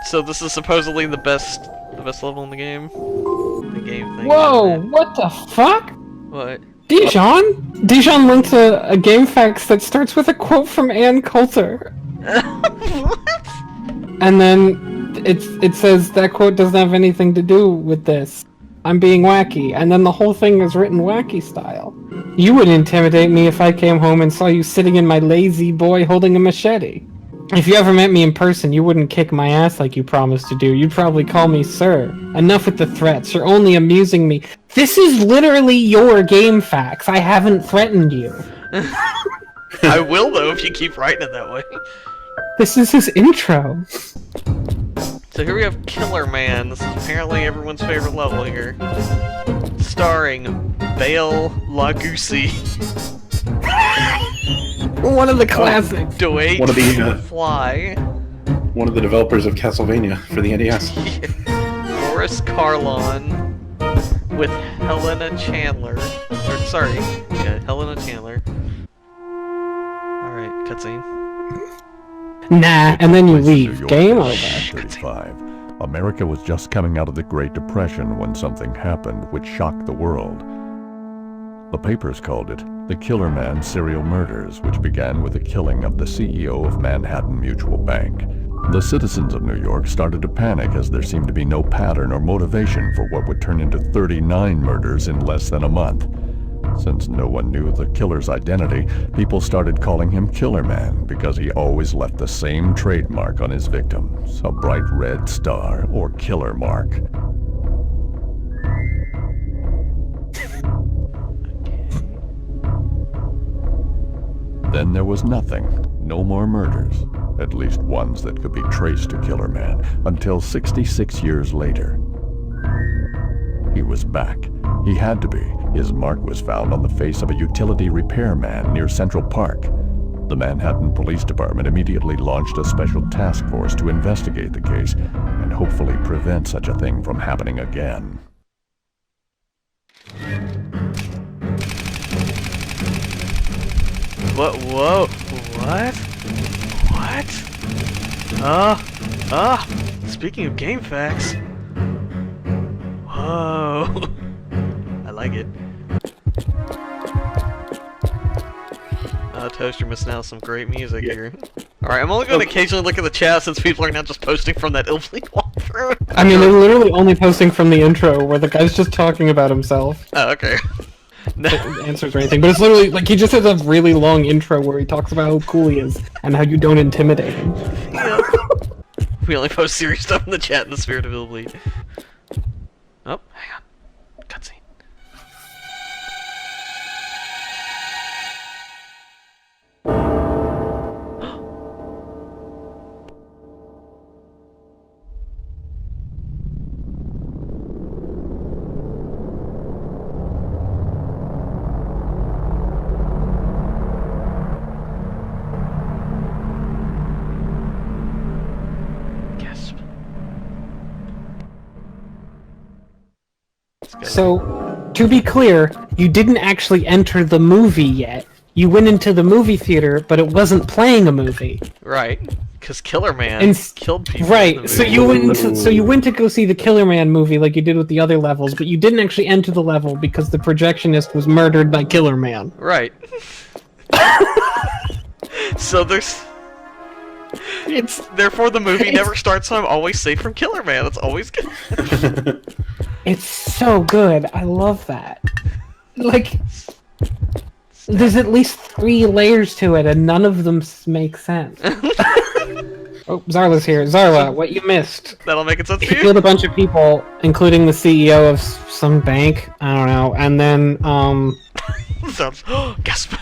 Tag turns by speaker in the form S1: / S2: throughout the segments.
S1: So this is supposedly the best level in the game. The game thing.
S2: Whoa! What the fuck?
S1: What?
S2: Dijon linked a game facts that starts with a quote from Ann Coulter.
S1: What?
S2: And then it says that quote doesn't have anything to do with this. I'm being wacky, and then the whole thing is written wacky style. You would intimidate me if I came home and saw you sitting in my lazy boy holding a machete. If you ever met me in person, you wouldn't kick my ass like you promised to do. You'd probably call me sir. Enough with the threats. You're only amusing me. This is literally your game facts. I haven't threatened you.
S1: I will, though, if you keep writing it that way.
S2: This is his intro.
S1: So here we have Killer Man. This is apparently everyone's favorite level here. Starring Bale Lagusi.
S2: One of the classics.
S1: Dwayne
S3: One of the,
S1: Fly.
S3: One of the developers of Castlevania for the NES.
S1: Boris Karloff with Helena Chandler. Or, sorry, yeah, Helena Chandler. Alright, cutscene.
S2: Nah, and then you leave. Game over.
S4: 35. America was just coming out of the Great Depression when something happened which shocked the world. The papers called it the Killer Man Serial Murders, which began with the killing of the CEO of Manhattan Mutual Bank. The citizens of New York started to panic as there seemed to be no pattern or motivation for what would turn into 39 murders in less than a month. Since no one knew the killer's identity, people started calling him Killer Man because he always left the same trademark on his victims, a bright red star or killer mark. Then there was nothing, no more murders, at least ones that could be traced to Killer Man, until 66 years later. He was back. He had to be. His mark was found on the face of a utility repairman near Central Park. The Manhattan Police Department immediately launched a special task force to investigate the case and hopefully prevent such a thing from happening again.
S1: What? Whoa! What? What? Speaking of game facts. Whoa! I like it. Toast, you're missing out on some great music here. Alright, I'm only going to occasionally look at the chat since people are now just posting from that Illbleed walkthrough.
S2: I mean, they're literally only posting from the intro where the guy's just talking about himself.
S1: Oh, okay. No.
S2: Answers or anything, but it's literally like he just has a really long intro where he talks about how cool he is and how you don't intimidate him.
S1: Yeah. We only post serious stuff in the chat in the spirit of Illbleed. Oh, hang on. Cutscene.
S2: So, to be clear, you didn't actually enter the movie yet. You went into the movie theater, but it wasn't playing a movie.
S1: Right, because Killer Man killed people.
S2: Right, so you went to go see the Killer Man movie like you did with the other levels, but you didn't actually enter the level because the projectionist was murdered by Killer Man.
S1: Right. So there's... Therefore the movie never starts, so I'm always safe from Killer Man. It's always good.
S2: It's so good. I love that. Like, there's at least 3 layers to it, and none of them make sense. Oh, Zarla's here. Zarla, what you missed?
S1: That'll make it sense to
S2: He
S1: you?
S2: killed a bunch of people, including the CEO of some bank. I don't know. And then,
S1: Sounds... gasp.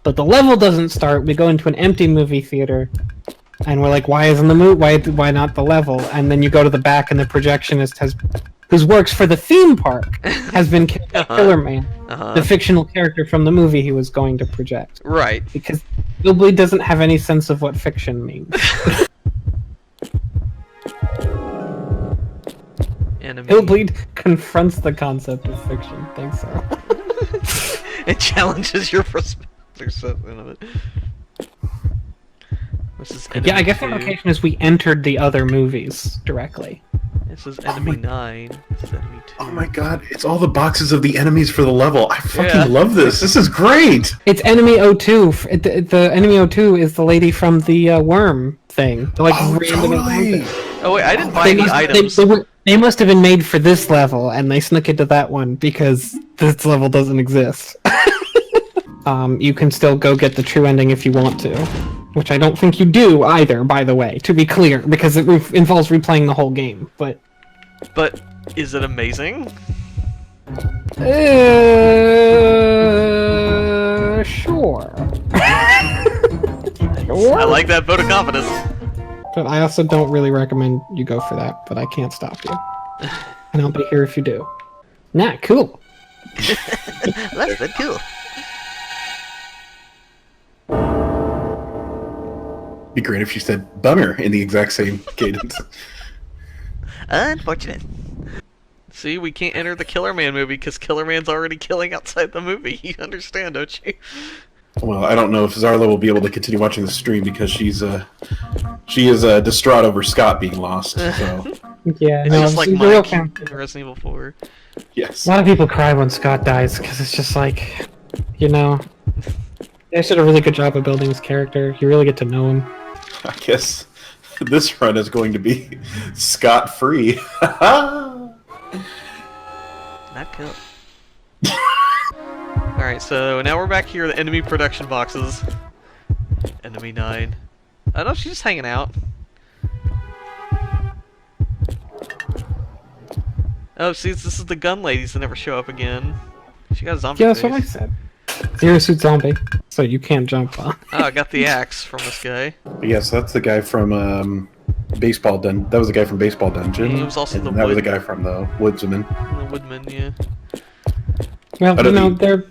S2: But the level doesn't start. We go into an empty movie theater. And we're like, why isn't the movie? Why not the level? And then you go to the back, and the projectionist whose works for the theme park, has been killed by Killer Man, the fictional character from the movie he was going to project.
S1: Right.
S2: Because Illbleed doesn't have any sense of what fiction means. Illbleed confronts the concept of fiction. Thanks, sir.
S1: It challenges your perspective of it. This is Enemy
S2: Yeah, I guess the
S1: 2.
S2: implication is we entered the other movies directly.
S1: This is Enemy 9. This is Enemy 2.
S3: Oh my god, it's all the boxes of the enemies for the level. I fucking
S1: Yeah.
S3: love this. This is great.
S2: It's Enemy 02. The Enemy 02 is the lady from the worm thing. The, like,
S3: Oh,
S2: random
S3: totally.
S2: encounter.
S1: Oh wait, I didn't buy any items.
S2: They must have been made for this level, and they snuck into that one because this level doesn't exist. You can still go get the true ending if you want to, which I don't think you do either, by the way, to be clear, because it involves replaying the whole game, but...
S1: But is it amazing?
S2: Sure.
S1: I like that vote of confidence.
S2: But I also don't really recommend you go for that, but I can't stop you. And I'll be here if you do. Nah, cool.
S1: Less than cool.
S3: Be great if she said bummer in the exact same cadence.
S1: Unfortunate. See, we can't enter the Killer Man movie because Killer Man's already killing outside the movie. You understand, don't you?
S3: Well, I don't know if Zarla will be able to continue watching the stream because she is distraught over Scott being lost. So
S2: Yeah,
S1: It's
S2: no,
S1: just like
S2: the real
S1: Mike
S2: count.
S1: in Resident Evil 4.
S3: yes,
S2: A lot of people cry when Scott dies because it's just like, you know, they did a really good job of building his character. You really get to know him.
S3: I guess this run is going to be scot-free.
S1: Not cool. Alright, so now we're back here, the enemy production boxes. Enemy 9. I know she's just hanging out. Oh, see, this is the gun ladies that never show up again. She got a zombie
S2: Yeah,
S1: face.
S2: that's what I said. Zero Suit Zombie, so you can't jump on.
S1: Oh, I got the axe from this guy.
S3: Yes, that's the guy from Baseball Dungeon. That was the guy from Baseball Dungeon.
S1: He was also
S3: and
S1: the
S3: that was the
S1: wood-
S3: guy from the Woodsman.
S1: The Woodman, yeah.
S2: Well,
S3: I
S2: you
S3: don't
S2: know,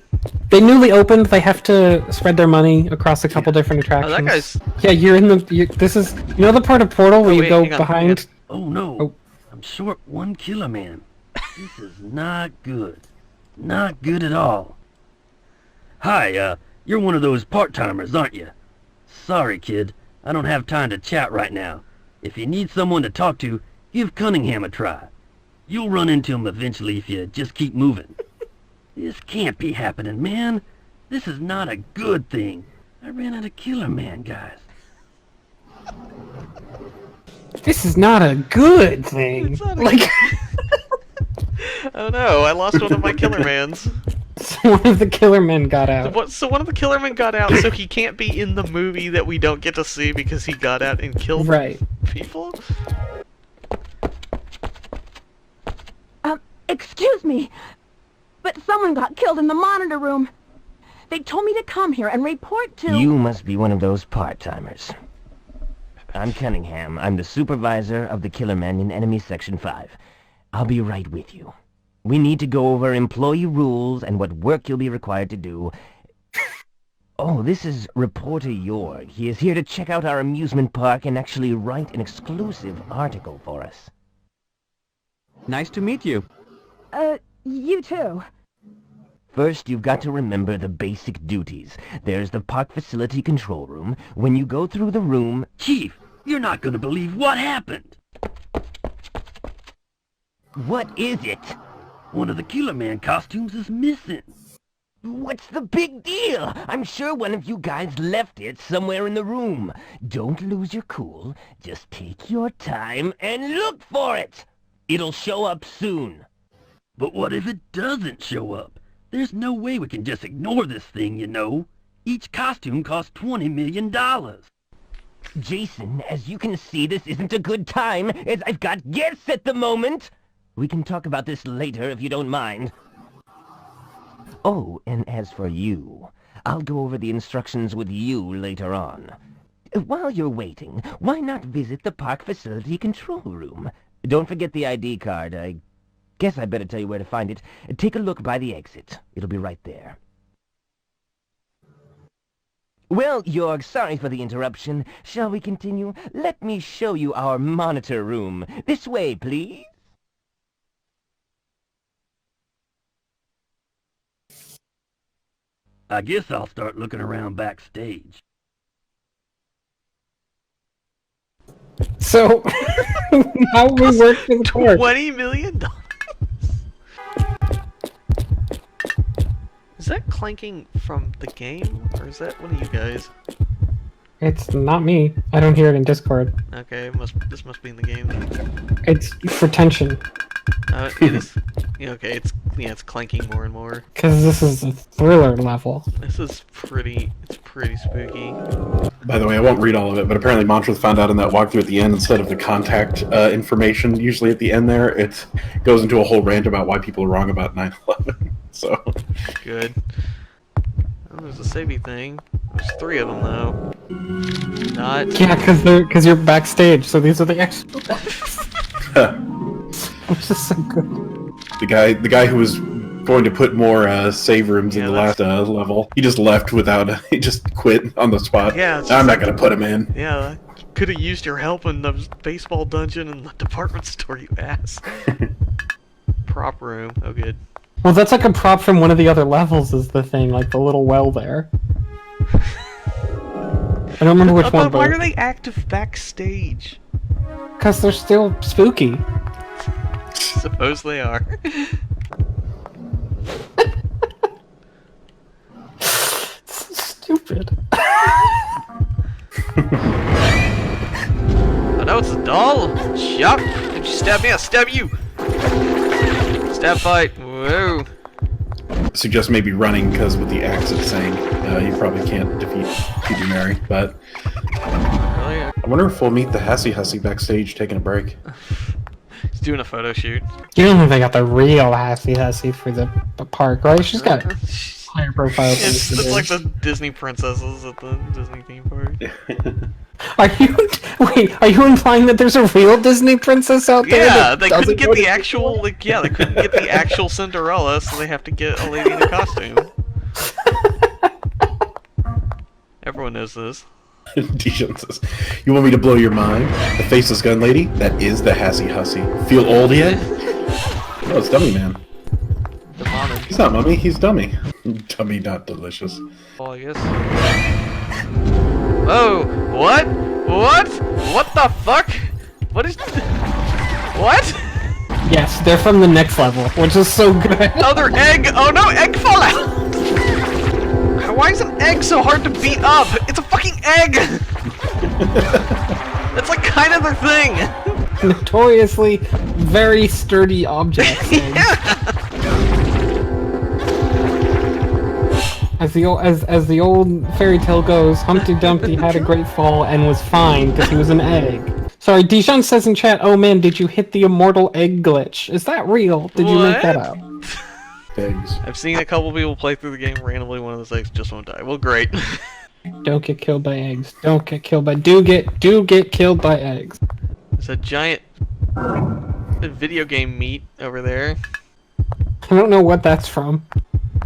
S2: they newly opened. They have to spread their money across a couple different
S1: Oh,
S2: attractions.
S1: that guy's...
S2: Yeah, you're in the. This is, you know, the part of Portal where
S1: Oh,
S2: you
S1: wait,
S2: go
S1: hang on,
S2: behind.
S5: Oh no,
S2: Oh.
S5: I'm short one killer man. This is not good. Not good at all. Hi, you're one of those part-timers, aren't you? Sorry, kid. I don't have time to chat right now. If you need someone to talk to, give Cunningham a try. You'll run into him eventually if you just keep moving. This can't be happening, man. This is not a good thing. I ran out of killer man, guys.
S2: This is not a good thing.
S1: It's not a
S2: Like,
S1: Oh no, I lost one of my Killer Mans.
S2: one of the killer men got out.
S1: So one of the Killer Men got out, so he can't be in the movie that we don't get to see because he got out and killed
S2: Right.
S1: people?
S6: Excuse me, but someone got killed in the monitor room. They told me to come here and report to...
S7: You must be one of those part-timers. I'm Cunningham. I'm the supervisor of the Killer Men in Enemy Section 5. I'll be right with you. We need to go over employee rules and what work you'll be required to do. Oh, this is Reporter Yorg. He is here to check out our amusement park and actually write an exclusive article for us.
S8: Nice to meet you.
S6: You too.
S7: First, you've got to remember the basic duties. There's the park facility control room. When you go through the room...
S5: Chief, you're not gonna believe what happened.
S7: What is it?
S5: One of the killer man costumes is missing.
S7: What's the big deal? I'm sure one of you guys left it somewhere in the room. Don't lose your cool. Just take your time and look for it. It'll show up soon.
S5: But what if it doesn't show up? There's no way we can just ignore this thing, you know. Each costume costs $20 million.
S7: Jason, as you can see, this isn't a good time, as I've got guests at the moment. We can talk about this later if you don't mind. Oh, and as for you, I'll go over the instructions with you later on. While you're waiting, why not visit the park facility control room? Don't forget the ID card. I guess I'd better tell you where to find it. Take a look by the exit. It'll be right there. Well, Yorg, sorry for the interruption. Shall we continue? Let me show you our monitor room. This way, please.
S5: I guess I'll start looking around backstage.
S2: So, how we work for the park?
S1: $20 million? Is that clanking from the game, or is that one of you guys?
S2: It's not me. I don't hear it in Discord.
S1: Okay, this must be in the game then.
S2: It's for tension.
S1: It is. Yeah, okay, it's clanking more and more.
S2: Because this is a thriller level.
S1: This is pretty spooky.
S3: By the way, I won't read all of it, but apparently Montrose found out in that walkthrough at the end, instead of the contact information usually at the end there, it goes into a whole rant about why people are wrong about 9/11. So
S1: Good. Oh, there's a savey thing. There's 3 of them though. Not.
S2: Yeah, because you're backstage, so these are the extra ones. Which is so good.
S3: the guy who was going to put more save rooms in the last level, he just left without. He just quit on the spot.
S1: Yeah, it's
S3: I'm not gonna put him in.
S1: Yeah, could have used your help in the baseball dungeon and the department store, you ass. Prop room. Oh, good.
S2: Well, that's like a prop from one of the other levels is the thing, like the little well there. I don't remember which one,
S1: Why
S2: but...
S1: are they active backstage?
S2: Because they're still spooky.
S1: Suppose they are.
S2: So stupid.
S1: Oh no, it's a doll! Shut! If you stab me, I'll stab you! Stab fight! Whoa!
S3: I suggest maybe running, because with the axe it's saying you probably can't defeat Peter Mary, but
S1: Really?
S3: I wonder if we'll meet the Hassy Hussy backstage taking a break.
S1: He's doing a photo shoot.
S2: You don't think they got the real Hassy Hussy for the park, right? She's got higher profile things to
S1: It's
S2: do.
S1: like the Disney princesses at the Disney theme park.
S2: Are you implying that there's a real Disney princess out there?
S1: Yeah,
S2: that
S1: they
S2: doesn't
S1: couldn't get
S2: go
S1: the
S2: to
S1: actual, they couldn't get the actual Cinderella, so they have to get a lady in a costume. Everyone knows this.
S3: Dijon says, "You want me to blow your mind? The faceless gun lady? That is the Hassy Hussy. Feel old yet?" Oh, it's Dummy Man.
S1: Demonic.
S3: He's not Mummy, he's Dummy. Dummy, not delicious.
S1: Well, I guess. Oh, what? What? What the fuck? What is? What?
S2: Yes, they're from the next level, which is so good.
S1: Another egg! Oh no, egg fallout! Why is an egg so hard to beat up? It's a fucking egg! That's like kind of the thing!
S2: Notoriously very sturdy objects. As the old fairy tale goes, Humpty Dumpty had a great fall and was fine because he was an egg. Sorry, Dijon says in chat, "Oh man, did you hit the immortal egg glitch? Is that real? Did you make that up?"
S3: Eggs.
S1: I've seen a couple people play through the game randomly, one of those eggs just won't die. Well, great.
S2: Don't get killed by eggs. Don't get killed by... Do get killed by eggs.
S1: There's a giant video game meat over there.
S2: I don't know what that's from.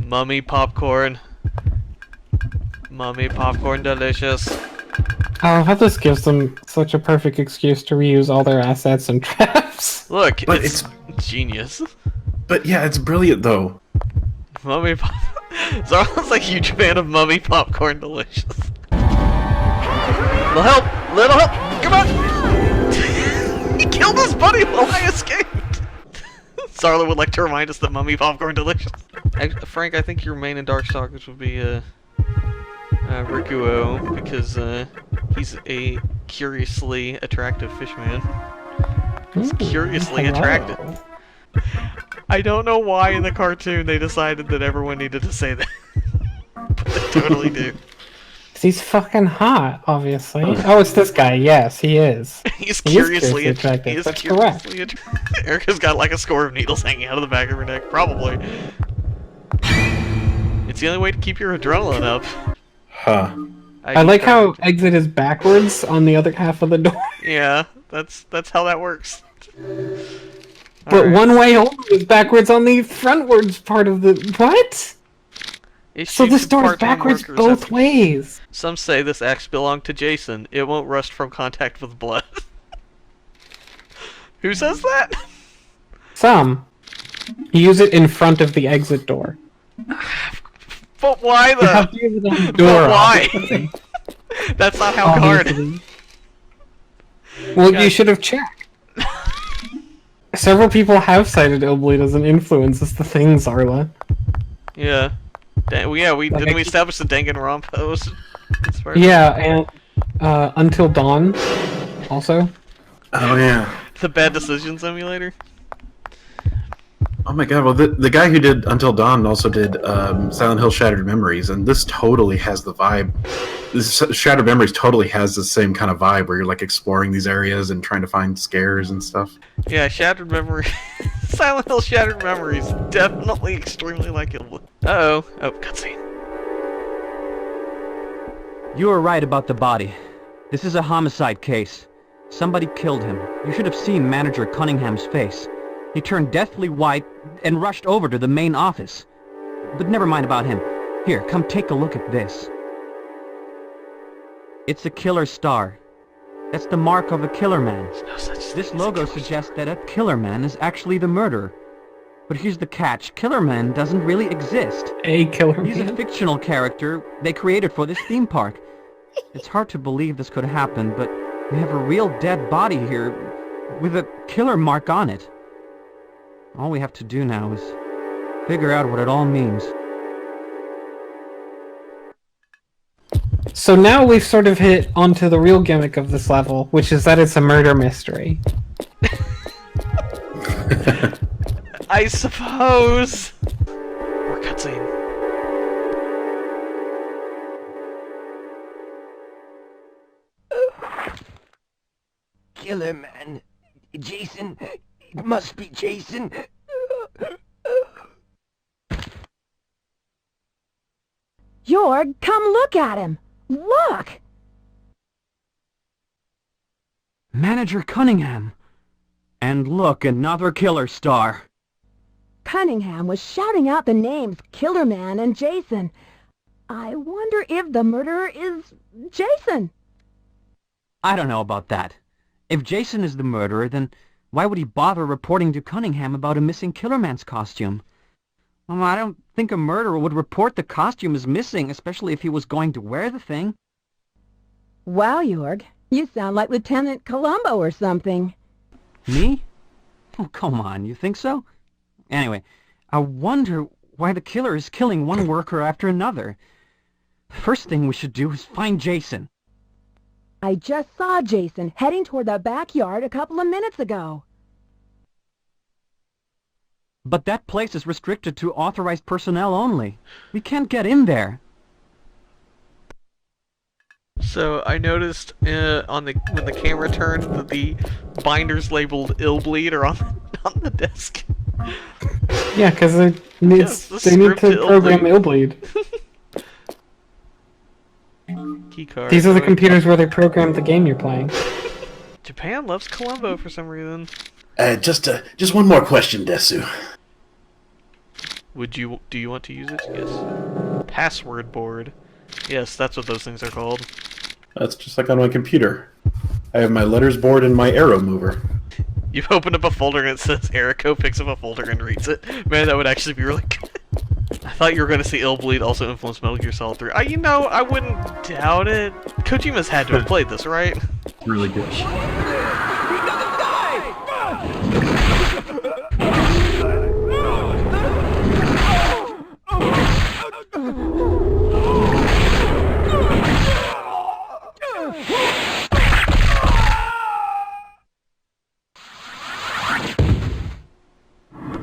S1: Mummy popcorn. Mummy popcorn delicious.
S2: Oh, how this gives them such a perfect excuse to reuse all their assets and traps.
S1: Look,
S3: But
S1: it's genius.
S3: But yeah, it's brilliant though.
S1: Mummy pop. Zarla's a huge fan of Mummy popcorn delicious. Little help! Little help! Come on! He killed his buddy while I escaped! Zarla would like to remind us that Mummy popcorn delicious. Frank, I think your main in Darkstalkers would be Rikuo, because he's a curiously attractive fishman. He's curiously attractive. I don't know why in the cartoon they decided that everyone needed to say that. But they totally do.
S2: He's fucking hot, obviously. Oh, it's this guy. Yes, he is.
S1: He's
S2: He is
S1: curiously
S2: attractive.
S1: He is
S2: That's
S1: curiously attractive. Erica's got like a score of needles hanging out of the back of her neck. Probably. It's the only way to keep your adrenaline up.
S3: Huh.
S2: I like how exit is backwards on the other half of the door.
S1: Yeah, that's how that works.
S2: But
S1: Alright.
S2: one way only is backwards on the frontwards part of the... What? So
S1: Issued
S2: this
S1: to
S2: door is
S1: part-time
S2: backwards
S1: workers
S2: both
S1: after-
S2: ways.
S1: Some say this axe belonged to Jason. It won't rust from contact with blood. Who says that?
S2: Some. You use it in front of the exit door.
S1: But why
S2: You have
S1: the?
S2: to use it on the door.
S1: But why?
S2: obviously.
S1: That's not how card.
S2: Obviously. Well,
S1: God.
S2: you should have checked. Several people have cited Illbleed as an influence as the thing, Zarla.
S1: Yeah. Didn't we
S2: Like,
S1: establish the Danganronpa was as far as
S2: Yeah, and Until Dawn, also.
S3: Oh yeah.
S1: the Bad Decision Simulator?
S3: Oh my god, well the guy who did Until Dawn also did Silent Hill Shattered Memories, and this totally has the vibe. This Shattered Memories totally has the same kind of vibe where you're like exploring these areas and trying to find scares and stuff.
S1: Yeah, Shattered Memory. Silent Hill Shattered Memories. Definitely extremely like it. Uh-oh. Oh, cutscene.
S8: You were right about the body. This is a homicide case. Somebody killed him. You should have seen Manager Cunningham's face. He turned deathly white and rushed over to the main office. But never mind about him. Here, come take a look at this. It's a killer star. That's the mark of a killer man.
S1: No such thing
S8: This
S1: as a
S8: logo
S1: killer
S8: suggests that a killer man is actually the murderer. But here's the catch. Killer man doesn't really exist.
S2: A killer
S8: He's a
S2: man.
S8: fictional character they created for this theme park. It's hard to believe this could happen, but we have a real dead body here with a killer mark on it. All we have to do now is figure out what it all means.
S2: So now we've sort of hit onto the real gimmick of this level, which is that it's a murder mystery.
S1: I suppose. More cutscene.
S7: Killer man. Jason. It must be Jason.
S6: Jorg, come look at him. Look!
S8: Manager Cunningham! And look, another killer star.
S6: Cunningham was shouting out the names Killer Man and Jason. I wonder if the murderer is Jason.
S8: I don't know about that. If Jason is the murderer, then why would he bother reporting to Cunningham about a missing Killer Man's costume? Well, I don't think a murderer would report the costume as missing, especially if he was going to wear the thing.
S6: Wow, Jorg, you sound like Lieutenant Columbo or something.
S8: Me? Oh, come on, you think so? Anyway, I wonder why the killer is killing one worker after another. First thing we should do is find Jason.
S6: I just saw Jason heading toward the backyard a couple of minutes ago.
S8: But that place is restricted to authorized personnel only. We can't get in there.
S1: So I noticed when the camera turned that the binders labeled Illbleed are on the desk.
S2: Yeah, because they
S1: the
S2: need to
S1: script to
S2: program Illbleed.
S1: Keycard.
S2: These are the computers where they program the game you're playing.
S1: Japan loves Columbo for some reason.
S3: Just one more question, Desu.
S1: Do you want to use it? Yes. Password board. Yes, that's what those things are called.
S3: That's just like on my computer. I have my letters board and my arrow mover.
S1: You've opened up a folder and it says Erico picks up a folder and reads it. Man, that would actually be really good. I thought you were going to say Illbleed also influenced Metal Gear Solid 3. You know, I wouldn't doubt it. Kojima's had to have played this, right?
S3: Really good.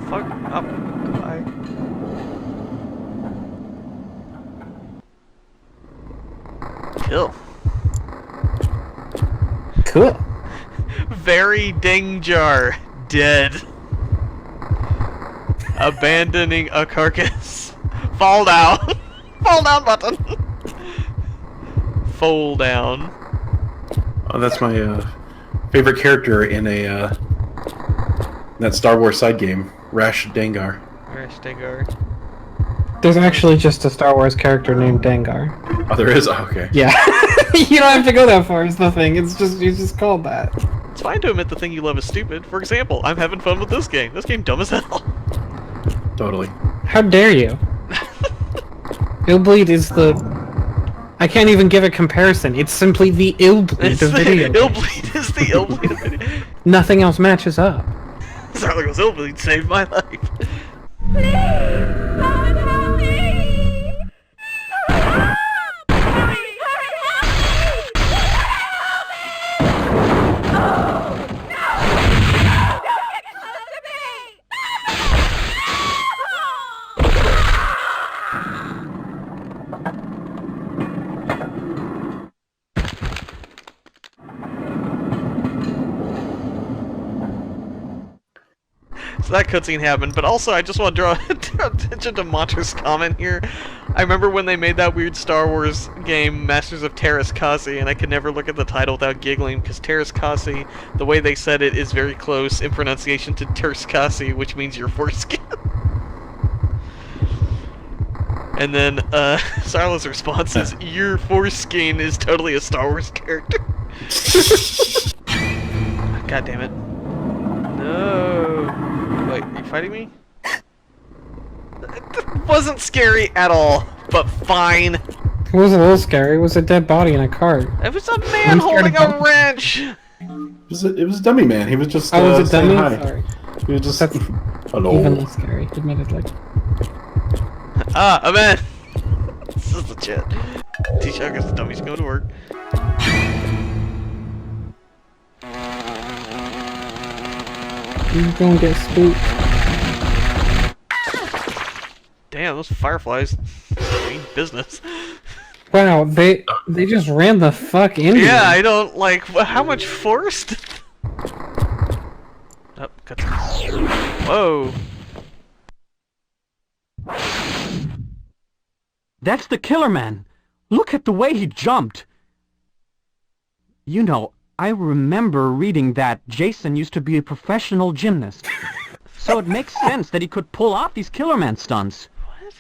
S1: Fuck up. Bye. Kill.
S2: Cool.
S1: Very ding jar. Dead. Abandoning a carcass. Fall down. Fall down button. Fall down.
S3: Oh, that's my favorite character in that Star Wars side game, Rash Dengar.
S1: Rash Dengar.
S2: There's actually just a Star Wars character named Dengar.
S3: Oh, there is? Oh, okay.
S2: Yeah. You don't have to go that far, is the thing. It's just called that.
S1: It's fine to admit the thing you love is stupid. For example, I'm having fun with this game. This game dumb as hell.
S3: Totally.
S2: How dare you? Illbleed is the I can't even give a comparison. It's simply the Illbleed of video.
S1: Illbleed is the Illbleed of video.
S2: Nothing else matches up.
S1: Sorry, goes Illbleed saved my life.
S6: Someone help me! Hurry, help me! Help me! Oh, no! Don't get close to me!
S1: So that cutscene happened, but also I just want to draw attention to Montra's comment here. I remember when they made that weird Star Wars game, Masters of Terras Kasi, and I could never look at the title without giggling, because Terras Kasi, the way they said it, is very close in pronunciation to Terras Kasi, which means your foreskin. And then, Sarla's response is, your foreskin is totally a Star Wars character. God damn it. No. Wait, are you fighting me? It wasn't scary at all, but fine.
S2: It was a little scary. It was a dead body in a cart.
S1: It was a man holding a wrench!
S3: It was a dummy man. He was just
S2: I was a
S3: saying
S2: dummy?
S3: hi.
S2: Sorry.
S3: He was just...
S2: That's
S3: Hello.
S2: even less scary, admittedly.
S1: Ah, a man! This is legit. Teach I guess the dummies go to work.
S2: You gonna get spooked.
S1: Damn, those fireflies mean business.
S2: Wow, they just ran the fuck into
S1: Yeah,
S2: me.
S1: I don't like how much forced. Oh, cut. Whoa.
S8: That's the Killer Man! Look at the way he jumped! You know, I remember reading that Jason used to be a professional gymnast. So it makes sense that he could pull off these Killer Man stunts.
S1: What?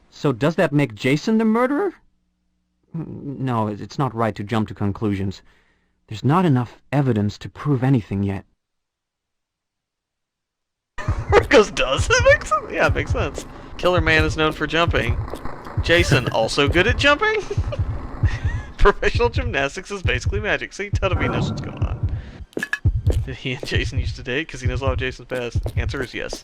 S8: So does that make Jason the murderer? No, it's not right to jump to conclusions. There's not enough evidence to prove anything yet.
S1: Because does it make sense? Yeah, it makes sense. Killer Man is known for jumping. Jason, also good at jumping? Professional gymnastics is basically magic. See, Tutaby knows what's going on. Did he and Jason used to date? Because he knows a lot of Jason's past. Answer is yes.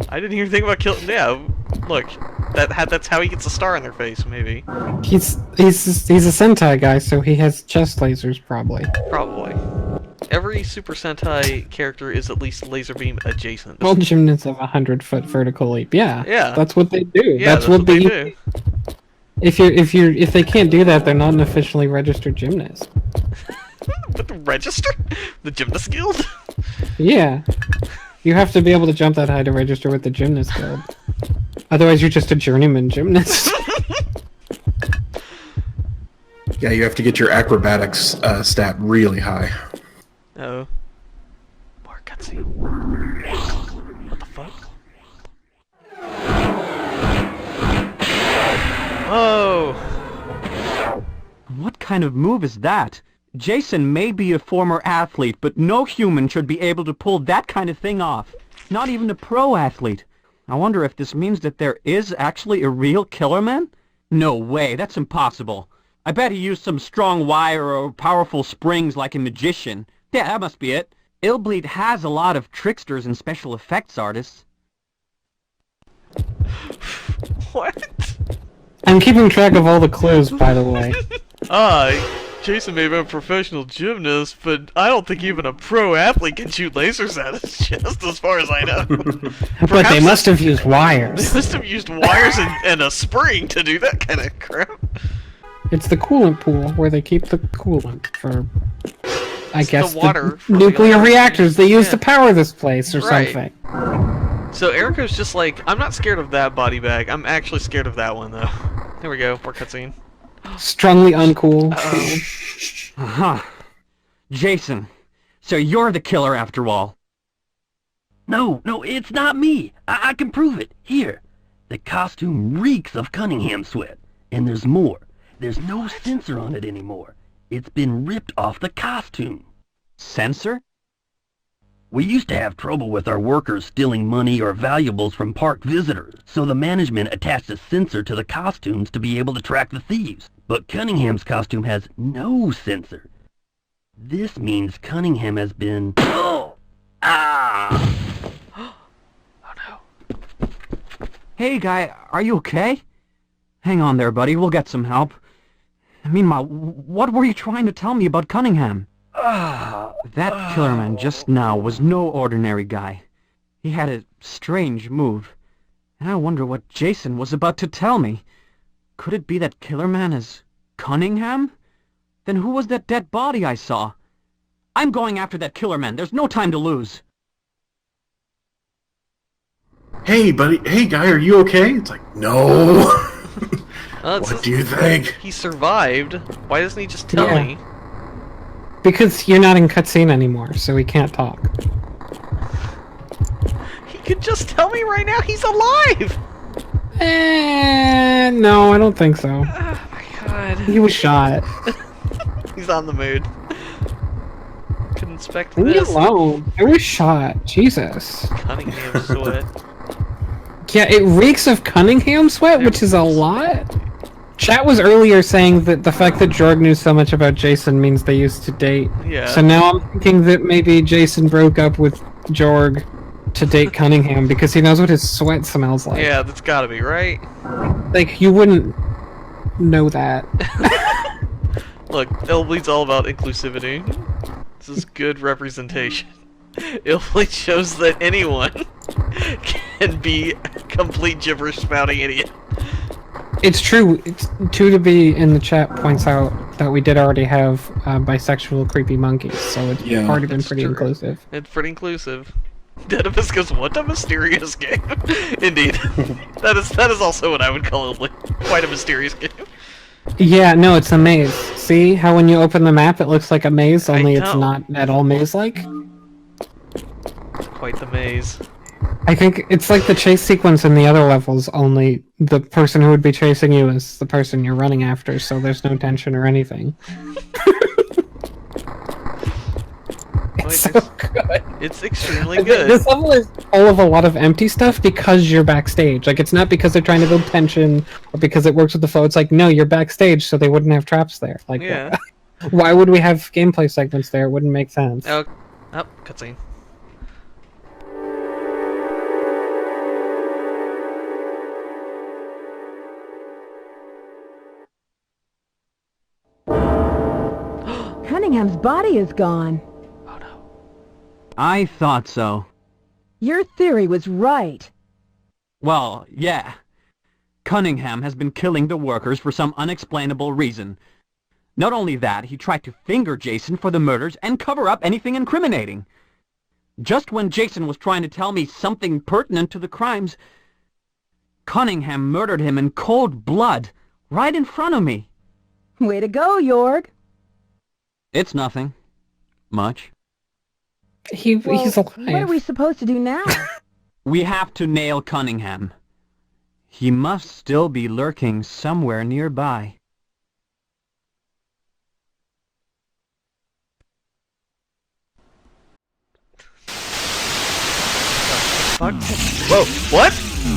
S1: I didn't hear anything about Yeah, look, that's how he gets a star in their face. Maybe.
S2: He's a Sentai guy, so he has chest lasers, probably.
S1: Probably. Every Super Sentai character is at least laser beam adjacent.
S2: Well, gymnasts have a 100-foot vertical leap. Yeah.
S1: Yeah.
S2: That's what they do.
S1: Yeah, that's what they do.
S2: If they can't do that, they're not an officially registered gymnast.
S1: But the register? The Gymnast Guild?
S2: Yeah. You have to be able to jump that high to register with the Gymnast Guild. Otherwise, you're just a journeyman gymnast.
S3: Yeah, you have to get your acrobatics stat really high.
S1: Oh. More cutscene. What the fuck? Whoa!
S8: What kind of move is that? Jason may be a former athlete, but no human should be able to pull that kind of thing off. Not even a pro athlete. I wonder if this means that there is actually a real Killer Man? No way, that's impossible. I bet he used some strong wire or powerful springs like a magician. Yeah, that must be it. Illbleed has a lot of tricksters and special effects artists.
S1: What?
S2: I'm keeping track of all the clues, by the way.
S1: Jason may have been a professional gymnast, but I don't think even a pro athlete can shoot lasers at his chest, as far as I know.
S2: But they must have used wires.
S1: They must have used wires and a spring to do that kind of crap.
S2: It's the coolant pool where they keep the coolant for, I guess,
S1: the water
S2: the
S1: for the
S2: nuclear
S1: electricity.
S2: reactors they use
S1: Yeah.
S2: to power this place or
S1: Right.
S2: something.
S1: So Erica's just like, I'm not scared of that body bag. I'm actually scared of that one, though. Here we go. More cutscene.
S2: Strongly uncool.
S1: Uh-oh.
S8: Huh. Jason, so you're the killer after all.
S5: No, it's not me. I can prove it. Here. The costume reeks of Cunningham sweat. And there's more. There's no sensor on it anymore. It's been ripped off the costume.
S8: Censor?
S5: We used to have trouble with our workers stealing money or valuables from park visitors, so the management attached a sensor to the costumes to be able to track the thieves. But Cunningham's costume has no sensor. This means Cunningham has been... Ah!
S1: Oh no.
S8: Hey, guy, are you okay? Hang on there, buddy. We'll get some help. Meanwhile, what were you trying to tell me about Cunningham? That killer man just now was no ordinary guy. He had a strange move. And I wonder what Jason was about to tell me. Could it be that killer man is Cunningham? Then who was that dead body I saw? I'm going after that killer man. There's no time to lose.
S3: Hey, buddy. Hey, guy, are you okay? It's like, no.
S1: What
S3: What do you think?
S1: He survived. Why doesn't he just tell
S2: Yeah.
S1: me?
S2: Because you're not in cutscene anymore, so we can't talk.
S1: He could just tell me right now he's alive!
S2: No, I don't think so.
S1: Oh my god.
S2: He was shot.
S1: He's on the mood. Could inspect
S2: Leave me
S1: this.
S2: alone. I was shot. Jesus.
S1: Cunningham sweat.
S2: Yeah, it reeks of Cunningham sweat, which is a lot. Chat was earlier saying that the fact that Jorg knew so much about Jason means they used to date.
S1: Yeah.
S2: So now I'm thinking that maybe Jason broke up with Jorg to date Cunningham because he knows what his sweat smells like.
S1: Yeah, that's gotta be right.
S2: Like, you wouldn't know that.
S1: Look, Illbleed's all about inclusivity. This is good representation. Illbleed shows that anyone can be a complete gibberish spouting idiot.
S2: It's true. It's, 2 in the chat points out that we did already have bisexual creepy monkeys, so it's
S3: Yeah,
S2: already been
S1: that's
S2: pretty
S1: true.
S2: inclusive.
S1: It's pretty inclusive. Dedipus goes, what a mysterious game. Indeed. that is also what I would call Illbleed. Quite a mysterious game.
S2: Yeah, no, it's a maze. See how when you open the map it looks like a maze, only it's
S1: know.
S2: not at all maze-like?
S1: Quite the maze.
S2: I think it's like the chase sequence in the other levels, only the person who would be chasing you is the person you're running after, so there's no tension or anything. It's so good.
S1: It's extremely good.
S2: This level is full of a lot of empty stuff because you're backstage. Like, it's not because they're trying to build tension or because it works with the flow. It's like, no, you're backstage, so they wouldn't have traps there. Like,
S1: Yeah.
S2: why would we have gameplay segments there? It wouldn't make sense.
S1: Oh, cutscene.
S6: Cunningham's body is gone.
S1: Oh no.
S8: I thought so.
S6: Your theory was right.
S8: Well, yeah. Cunningham has been killing the workers for some unexplainable reason. Not only that, he tried to finger Jason for the murders and cover up anything incriminating. Just when Jason was trying to tell me something pertinent to the crimes, Cunningham murdered him in cold blood, right in front of me.
S6: Way to go, Jorg.
S8: It's nothing. Much.
S2: He's alive.
S6: What are we supposed to do now?
S8: We have to nail Cunningham. He must still be lurking somewhere nearby.
S1: Fuck. Whoa, what?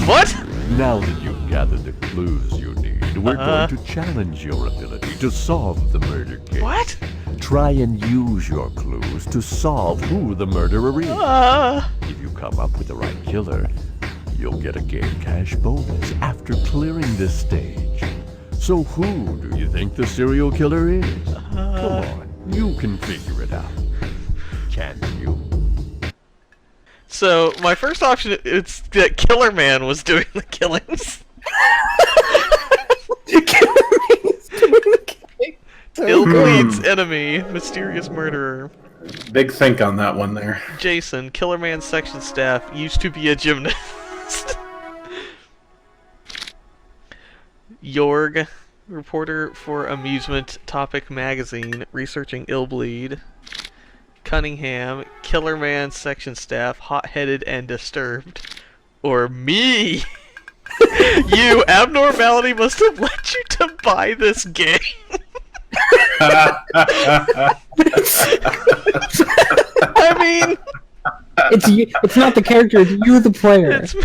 S1: What?
S4: Now that you've gathered the clues you need, we're going to challenge your ability to solve the murder case.
S1: What?
S4: Try and use your clues to solve who the murderer is. If you come up with the right killer, you'll get a game cash bonus after clearing this stage. So who do you think the serial killer is? Come on, you can figure it out. Can you?
S1: So, my first option is that Killer Man was doing the killings. Illbleed's enemy, mysterious murderer.
S3: Big think on that one there.
S1: Jason, Killer Man's section staff, used to be a gymnast. Jorg, reporter for Amusement Topic Magazine, researching Illbleed. Cunningham, Killer Man section staff, hot-headed and disturbed. Or me! You, abnormality must have led you to buy this game. I mean,
S2: It's you. It's not the character. It's you, the player.
S1: It's
S3: I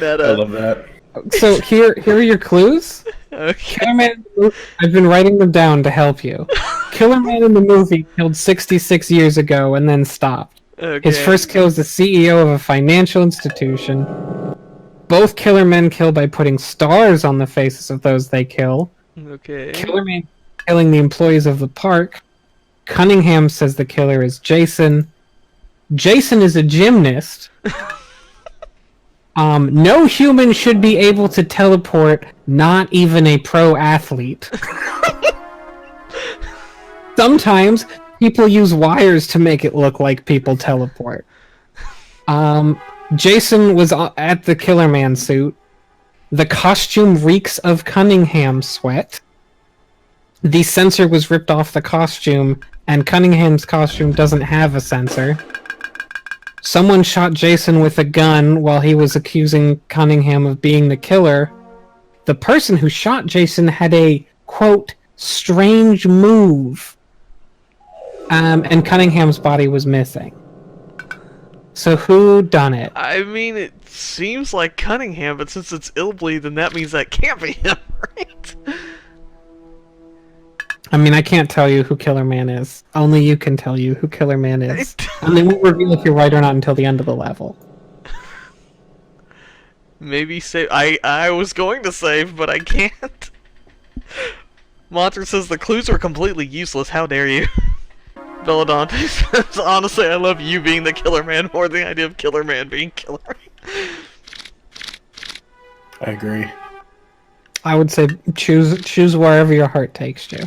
S1: meta.
S3: love that.
S2: So here are your clues.
S1: Okay.
S2: Killer Man in the movie, I've been writing them down to help you. Killer Man in the movie killed 66 years ago and then stopped.
S1: Okay.
S2: His first kill is the CEO of a financial institution. Both Killer Men kill by putting stars on the faces of those they kill.
S1: Okay.
S2: Killer Man killing the employees of the park. Cunningham says the killer is Jason. Jason is a gymnast. No human should be able to teleport, not even a pro athlete. Sometimes people use wires to make it look like people teleport. Jason was at the Killer Man suit. The costume reeks of Cunningham sweat. The sensor was ripped off the costume, and Cunningham's costume doesn't have a sensor. Someone shot Jason with a gun while he was accusing Cunningham of being the killer. The person who shot Jason had a, quote, strange move. And Cunningham's body was missing. So who done it?
S1: I mean, it seems like Cunningham, but since it's Illbleed, then that means that can't be him, right?
S2: I mean, I can't tell you who Killer Man is. Only you can tell you who Killer Man is. And they won't reveal if you're right or not until the end of the level.
S1: Maybe save. I was going to save, but I can't. Monster says the clues were completely useless. How dare you? Belladante says, honestly, I love you being the Killer Man more than the idea of Killer Man being Killer.
S3: I agree.
S2: I would say choose wherever your heart takes you.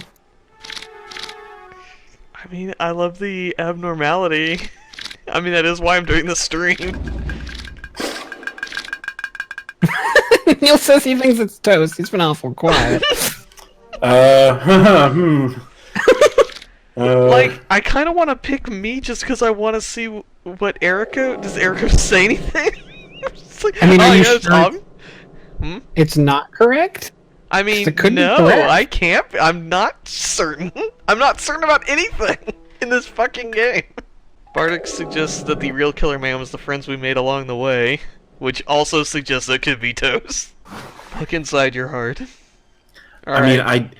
S1: I mean, I love the abnormality. I mean, that is why I'm doing this stream.
S2: Neil says he thinks it's toast. He's been awful quiet.
S1: Like, I kind of want to pick me just because I want to see what Erica... Does Erica say anything? It's like,
S2: I mean, are you
S1: yeah,
S2: sure
S1: Tom. Hmm?
S2: it's not correct?
S1: I mean,
S2: It could be
S1: no,
S2: correct.
S1: I can't. I'm not certain. I'm not certain about anything in this fucking game. Bardic suggests that the real Killer Man was the friends we made along the way, which also suggests it could be Toast. Look inside your heart.
S3: I mean,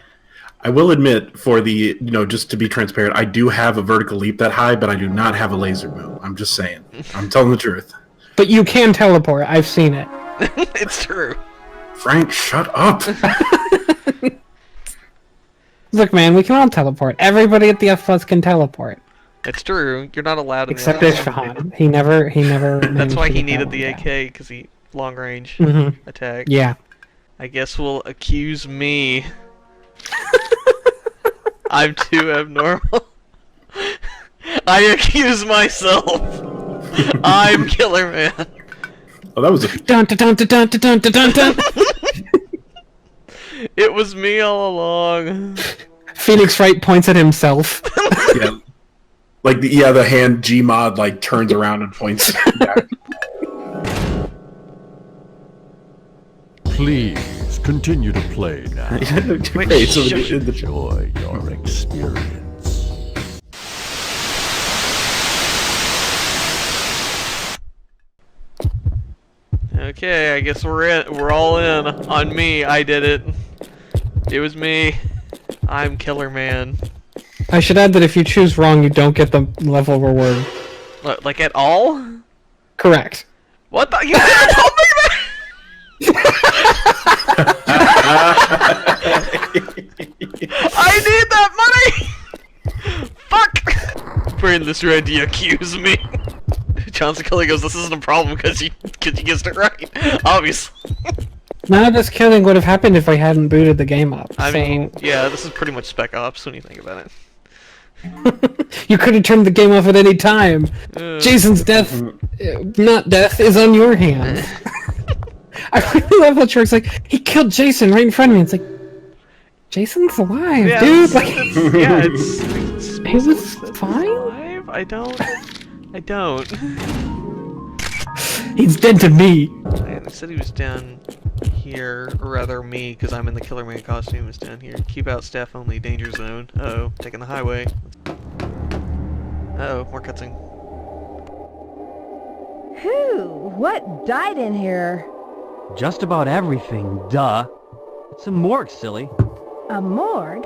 S3: I will admit, for the, just to be transparent, I do have a vertical leap that high, but I do not have a laser move. I'm just saying. I'm telling the truth.
S2: But you can teleport. I've seen it.
S1: It's true.
S3: Frank, shut up!
S2: Look, man, we can all teleport. Everybody at the F Plus can teleport.
S1: It's true. You're not allowed in
S2: Except
S1: the
S2: Ishvahan. He never
S1: That's why he
S2: managed to
S1: needed
S2: get
S1: the
S2: that one
S1: AK, because he long range
S2: down.
S1: attack.
S2: Yeah.
S1: I guess we'll accuse me. I'm too abnormal. I accuse myself. I'm Killer Man.
S3: Oh, that was a...
S2: Dun dun dun dun dun dun dun dun.
S1: It was me all along.
S2: Phoenix Wright points at himself.
S3: Yeah. Like, the hand Gmod, turns around and points back.
S4: Please continue to play now.
S3: Great, so the
S4: Enjoy your experience.
S1: Okay, I guess we're all in on me. I did it. It was me. I'm Killer Man.
S2: I should add that if you choose wrong, you don't get the level reward.
S1: What, like at all?
S2: Correct.
S1: What the? You never told me that! I need that money! Fuck! Bring this ready to accuse me. Johnson Kelly goes, this isn't a problem because you guessed it right. Obviously.
S2: None of this killing would have happened if I hadn't booted the game up.
S1: I
S2: so...
S1: mean, yeah, this is pretty much Spec Ops when you think about it.
S2: You could have turned the game off at any time. Jason's death, not death, is on your hands. I really love how Troy's like, he killed Jason right in front of me. It's like, Jason's alive,
S1: Yeah,
S2: dude.
S1: it's
S2: He was fine?
S1: alive? I don't.
S2: He's dead to me.
S1: I said he was down here, or rather me, because I'm in the Killer Man costume, is down here. Keep out staff only, danger zone. Uh-oh, taking the highway. Uh-oh, more cutscene.
S6: Whew, what died in here?
S8: Just about everything, duh. It's a morgue, silly.
S6: A morgue?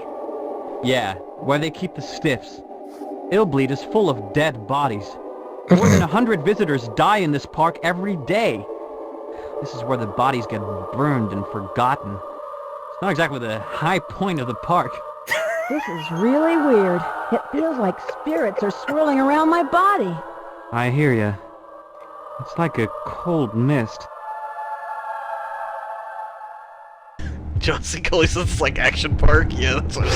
S8: Yeah, where they keep the stiffs. Illbleed is full of dead bodies. More than 100 visitors die in this park every day. This is where the bodies get burned and forgotten. It's not exactly the high point of the park.
S6: This is really weird. It feels like spirits are swirling around my body.
S8: I hear ya. It's like a cold mist.
S1: John C. Cully says it's like Action Park. Yeah, that's what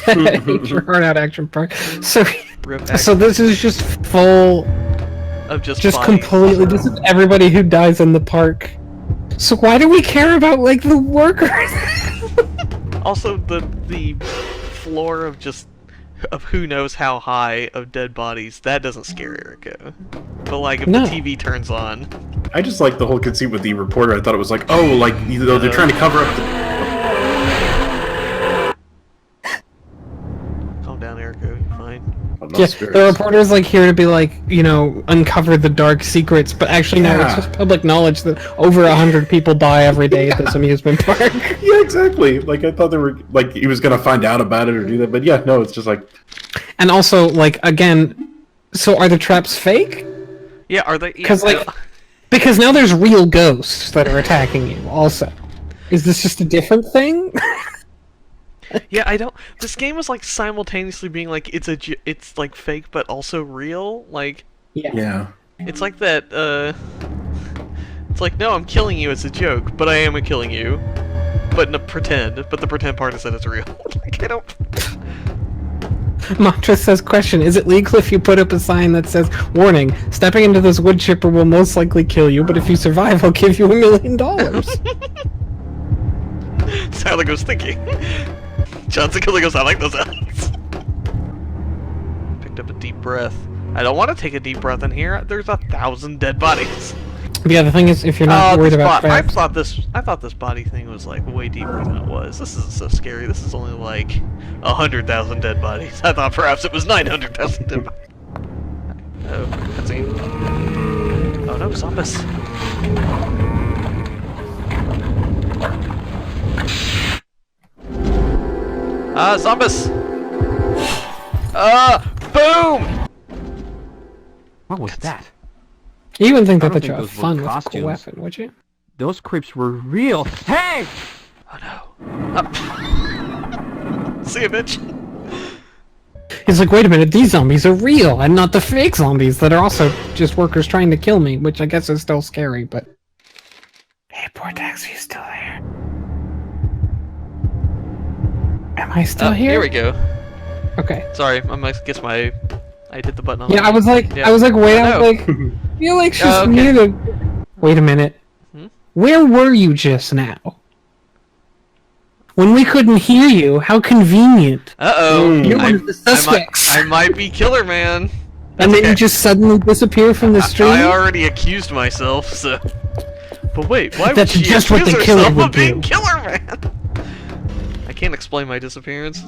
S1: I
S2: Your heart out action park. So,
S1: Rip
S2: so this is just full,
S1: of just bodies.
S2: completely. This is everybody who dies in the park. So why do we care about like the workers?
S1: Also, the floor of who knows how high of dead bodies, that doesn't scare Erica. But like if
S2: No.
S1: the TV turns on,
S3: I just like the whole conceit with the reporter. I thought it was like, oh, like they're trying to cover up the...
S1: calm down, Erica. You're fine.
S3: I'm not
S2: Yeah,
S3: spirits.
S2: the reporter's like here to be like, you know, uncover the dark secrets, but actually no, it's
S3: Yeah.
S2: just public knowledge that over 100 people die every day at this amusement park.
S3: Yeah, exactly. Like I thought they were like he was gonna find out about it or do that, but yeah, no, it's just like
S2: And also, like, again, so are the traps fake?
S1: Yeah, are they?
S2: Because like, because now there's real ghosts that are attacking you. Also, is this just a different thing?
S1: Yeah, I don't. This game was like simultaneously being like it's like fake but also real. Like
S3: yeah.
S1: it's like that. It's like no, I'm killing you as a joke, but I am killing you, but no, pretend. But the pretend part is that it's real. Like I don't.
S2: Mantra says, question, is it legal if you put up a sign that says, warning, stepping into this wood chipper will most likely kill you, but if you survive, I'll give you $1 million.
S1: Sound like I was thinking. Johnson Killing goes, I like those sounds. Picked up a deep breath. I don't want to take a deep breath in here. There's 1,000 dead bodies.
S2: Yeah, the thing is, if you're not worried about
S1: I
S2: traps...
S1: thought this body thing was like way deeper than it was. This isn't so scary. This is only like 100,000 dead bodies. I thought perhaps it was 900,000 dead bodies. Oh, cutscene. Oh no, zombies. Zombies! Boom!
S8: What was that?
S2: You wouldn't think
S8: I
S2: that
S8: don't
S2: that you
S8: think
S2: have
S8: those were
S2: fun with a cool
S8: costumes.
S2: weapon, would you?
S8: Those creeps were real. Hey!
S1: Oh no. See you, bitch.
S2: He's like, wait a minute, these zombies are real, and not the fake zombies that are also just workers trying to kill me, which I guess is still scary, but... Hey, Portax, are you still there? Am I still here?
S1: Here we go.
S2: Okay.
S1: Sorry, I guess I hit the button on
S2: Yeah,
S1: the-
S2: I was like,
S1: Yeah.
S2: wait,
S1: I
S2: I
S1: know.
S2: was like, I feel like she's
S1: Oh, okay.
S2: muted. Wait a minute.
S1: Hmm?
S2: Where were you just now? When we couldn't hear you, how convenient.
S1: Uh-oh.
S2: You're one
S1: I-
S2: of the suspects.
S1: I might be Killer Man.
S2: And then
S1: okay.
S2: you just suddenly disappear from the stream?
S1: I already accused myself, so... But wait, why would
S2: That's
S1: she
S2: just what
S1: accuse
S2: the killer
S1: herself
S2: would
S1: of being
S2: do.
S1: Killer Man? I can't explain my disappearance.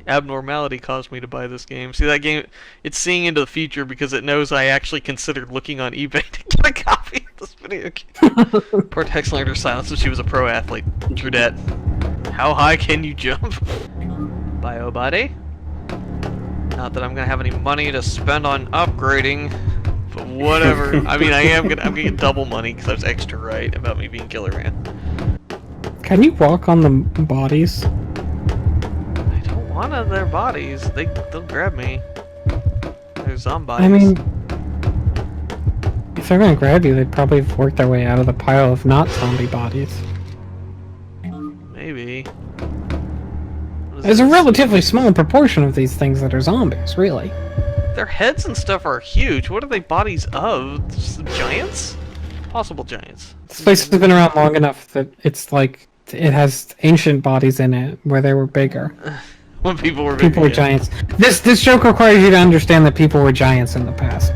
S1: Abnormality caused me to buy this game. See, that game, it's seeing into the future because it knows I actually considered looking on eBay to get a copy of this video game. Portex learned her silence when she was a pro athlete. Trudette. How high can you jump? Bio body. Not that I'm gonna have any money to spend on upgrading, but whatever. I mean, I'm gonna get double money because I was extra right about me being Killer Man.
S2: Can you walk on the bodies?
S1: I don't want their bodies. They'll grab me. They're zombies.
S2: I mean, if they're gonna grab you, they'd probably have worked their way out of the pile of not zombie bodies.
S1: Maybe. What is
S2: There's a
S1: this?
S2: relatively small proportion of these things that are zombies, really.
S1: Their heads and stuff are huge. What are they bodies of? Just giants? Possible giants.
S2: This place has been around long enough that it's like it has ancient bodies in it where they were bigger.
S1: When people were
S2: People were
S1: yeah.
S2: giants. This joke requires you to understand that people were giants in the past.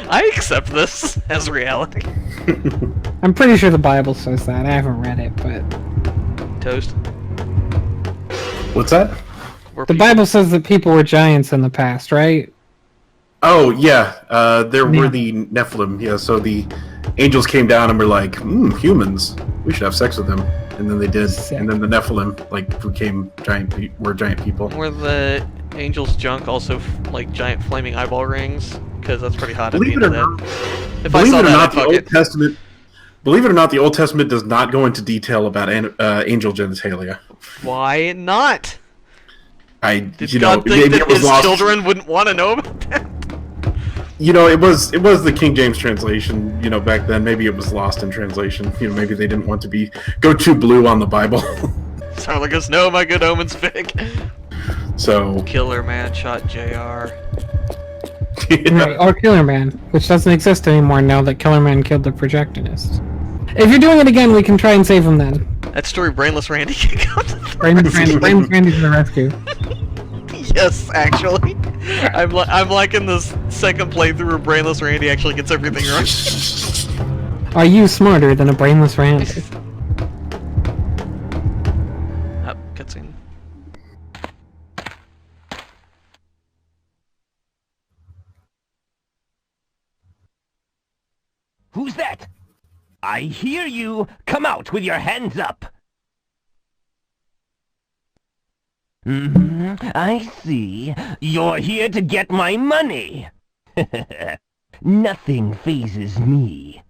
S1: I accept this as reality.
S2: I'm pretty sure the Bible says that. I haven't read it, but
S1: Toast.
S3: What's that?
S2: The Bible says that people were giants in the past, right?
S3: Oh yeah, there
S2: Yeah.
S3: were the Nephilim. Yeah, so the angels came down and were like, humans, we should have sex with them, and then they did,
S2: Sick.
S3: and then the Nephilim became were giant people.
S1: Were the angels' junk also like giant flaming eyeball rings? Because that's pretty hot at the
S3: Believe
S1: end
S3: it
S1: of
S3: or
S1: that.
S3: not,
S1: If I
S3: believe
S1: saw
S3: it or
S1: that,
S3: not,
S1: I'd
S3: the
S1: fuck
S3: Old
S1: it.
S3: Testament. Believe it or not, the Old Testament does not go into detail about angel genitalia.
S1: Why not? Did
S3: You know,
S1: God think
S3: maybe
S1: that
S3: it was
S1: his
S3: lost.
S1: children wouldn't want to know about that?
S3: You know, it was the King James translation. You know, back then maybe it was lost in translation. You know, maybe they didn't want to go too blue on the Bible.
S1: Sarla goes, no, my good omens fig.
S3: So
S1: Killer Man shot JR.
S2: Right, or Killer Man, which doesn't exist anymore now that Killer Man killed the projectionist. If you're doing it again, we can try and save him then.
S1: That story, Brainless Randy can come to the
S2: Brainless Randy to the rescue.
S1: Yes, actually. I'm liking this second playthrough where Brainless Randy actually gets everything right.
S2: Are you smarter than a Brainless Randy?
S1: Oh, cutscene.
S7: Who's that? I hear you! Come out with your hands up! I see. You're here to get my money! Nothing phases me.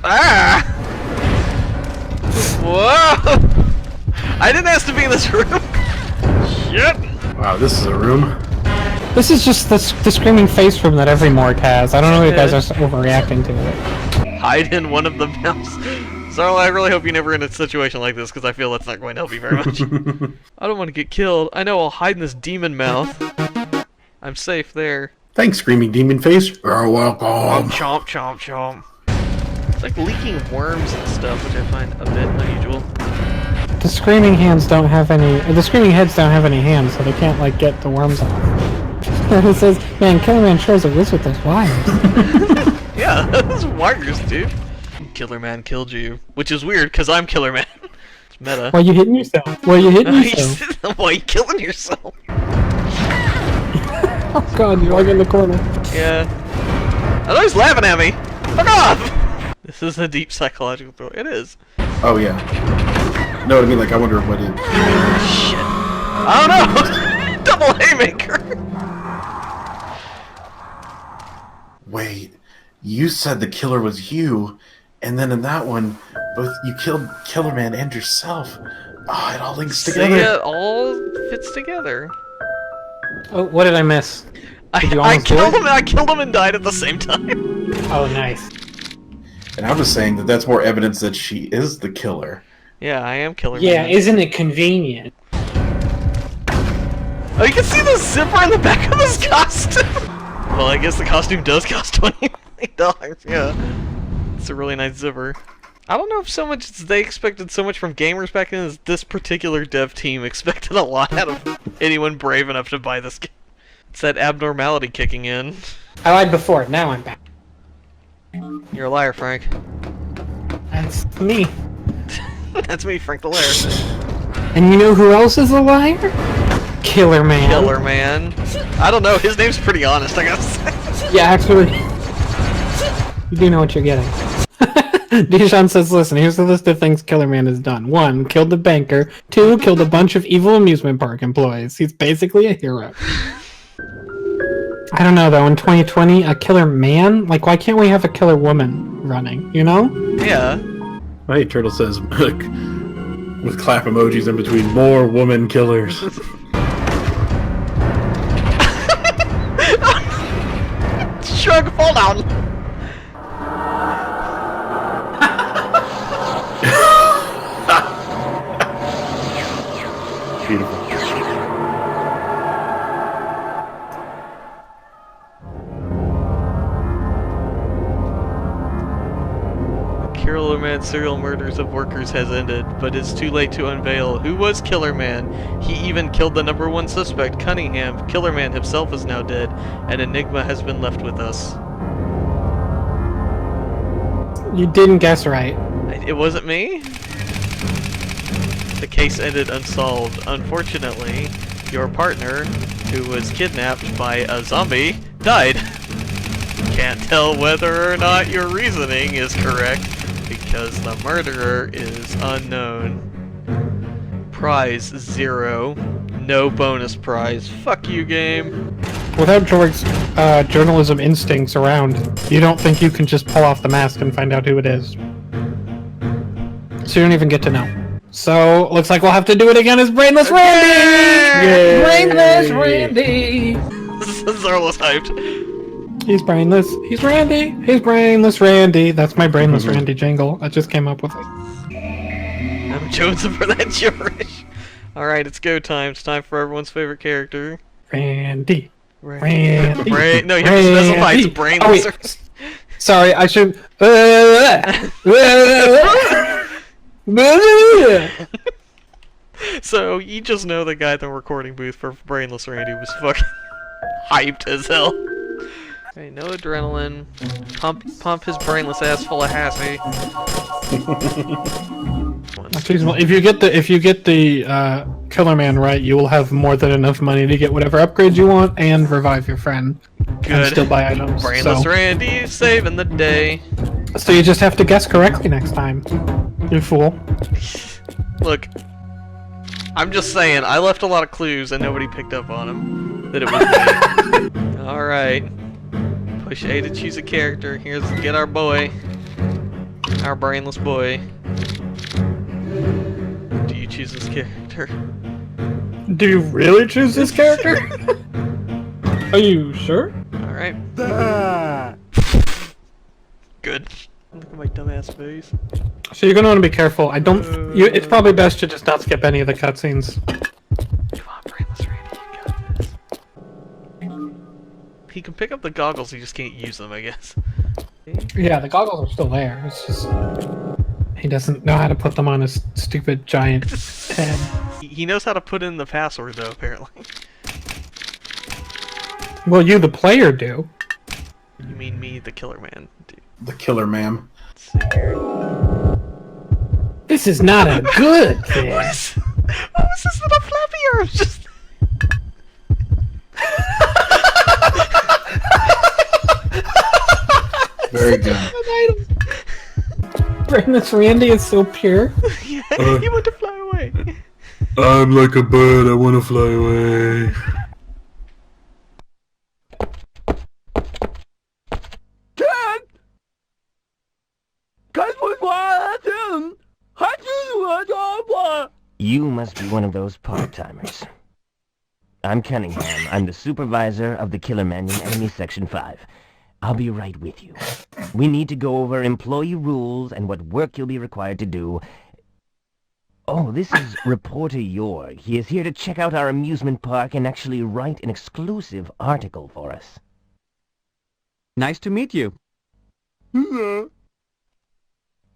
S1: Ah! Whoa! I didn't ask to be in this room. Shit!
S3: Wow, this is a room.
S2: This is just the screaming face room that every morgue has. I don't know if you guys are overreacting to it.
S1: Hide in one of the mouths. Sarla, I really hope you're never in a situation like this, because I feel that's not going to help you very much. I don't want to get killed. I know I'll hide in this demon mouth. I'm safe there.
S3: Thanks, screaming demon face. You're welcome.
S1: Chomp, chomp, chomp. It's like leaking worms and stuff, which I find a bit unusual.
S2: The screaming hands don't have any. The screaming heads don't have any hands, so they can't like get the worms off. It says, "Man, Killer Man sure is a whiz with those wires."
S1: Yeah, those wires, dude. Killer Man killed you, which is weird because I'm Killer Man. It's meta.
S2: Why you hitting yourself? Why you hitting yourself?
S1: Why you killing yourself?
S2: Oh God, you're like in the corner.
S1: Yeah. I know he's laughing at me. Fuck off! This is a deep psychological throw. It is.
S3: Oh yeah. No, I mean, like, I wonder what it.
S1: Shit. I don't know. Double haymaker.
S3: Wait, you said the killer was you, and then in that one, both you killed Killer Man and yourself. Oh, it all links
S1: See,
S3: together.
S1: it all fits together.
S2: Oh, what did I miss? Did you
S1: I
S2: almost do
S1: killed
S2: it?
S1: him. I killed him and died at the same time.
S2: Oh, nice.
S3: And I was saying that that's more evidence that she is the killer.
S1: Yeah, I am Killer
S2: Yeah,
S1: Man.
S2: isn't it convenient?
S1: Oh, you can see the zipper in the back of his costume. Well, I guess the costume does cost $20. Yeah, it's a really nice zipper. I don't know if so much they expected so much from gamers back then as this particular dev team expected a lot out of anyone brave enough to buy this game. It's that abnormality kicking in.
S2: I lied before, now I'm back.
S1: You're a liar, Frank.
S2: That's me.
S1: That's me, Frank the Liar.
S2: And you know who else is a liar? Killer Man.
S1: Killer Man. I don't know, his name's pretty honest, I gotta say.
S2: Yeah, actually, you do know what you're getting. Deshaun says, listen, here's the list of things Killer Man has done. 1, killed the banker. 2, killed a bunch of evil amusement park employees. He's basically a hero. I don't know, though, in 2020, a killer man? Like, why can't we have a killer woman running, you know?
S1: Yeah.
S3: Hey, Turtle says, with clap emojis in between, more woman killers.
S1: Shrug, fall down.
S3: Beautiful.
S1: Killer Man's serial murders of workers has ended, but it's too late to unveil who was Killer Man. He even killed the #1 suspect, Cunningham. Killer Man himself is now dead. An enigma has been left with us.
S2: You didn't guess right.
S1: It wasn't me? The case ended unsolved. Unfortunately, your partner, who was kidnapped by a zombie, died. Can't tell whether or not your reasoning is correct, because the murderer is unknown. Prize 0. No bonus prize. Fuck you, game.
S2: Without George's journalism instincts around, you don't think you can just pull off the mask and find out who it is. So you don't even get to know. So, looks like we'll have to do it again as Brainless Randy!
S1: Yay!
S2: Brainless Randy!
S1: Zarla's hyped.
S2: He's brainless. He's Randy. He's Brainless Randy. That's my Brainless Randy jingle. I just came up with it.
S1: I'm chosen for that gibberish. Alright, it's go time. It's time for everyone's favorite character.
S2: Randy.
S1: Randy.
S2: Randy.
S1: No, you have to specify it's Brainless.
S2: Oh, wait. Sorry, I should...
S1: So, you just know the guy at the recording booth for Brainless Randy was fucking hyped as hell. Okay, no adrenaline. Pump his brainless ass full of hassy.
S2: If you get the Killer Man right, you will have more than enough money to get whatever upgrades you want and revive your friend.
S1: Good.
S2: And still buy items.
S1: Brainless Randy saving the day.
S2: So you just have to guess correctly next time. You fool.
S1: Look, I'm just saying, I left a lot of clues and nobody picked up on them. That it was me. Alright. Push A to choose a character. Here's get our boy. Our brainless boy. Do you choose this character?
S2: Do you really choose this character? Are you sure?
S1: Alright. Good. Look at my dumbass face.
S2: So you're gonna want to be careful. It's probably best to just not skip any of the cutscenes.
S1: Come on, Brainless Randy, you got this. He can pick up the goggles, he just can't use them, I guess.
S2: Yeah, the goggles are still there. It's just he doesn't know how to put them on his stupid giant head.
S1: He knows how to put in the password, though, apparently.
S2: Well, you, the player, do.
S1: You mean me, the Killer Man, dude.
S3: The Killer Man.
S1: Let's see here.
S2: This is not a good thing.
S1: What was this little flappy arms just...
S3: Very good.
S2: Brainless Randy is so pure.
S1: Yeah, he wanted to fly away.
S3: I'm like a bird, I want to fly away.
S7: You must be one of those part-timers. I'm Cunningham. I'm the supervisor of the Killer Man in Enemy Section 5. I'll be right with you. We need to go over employee rules and what work you'll be required to do. Oh, this is Reporter Jorg. He is here to check out our amusement park and actually write an exclusive article for us.
S8: Nice to meet you.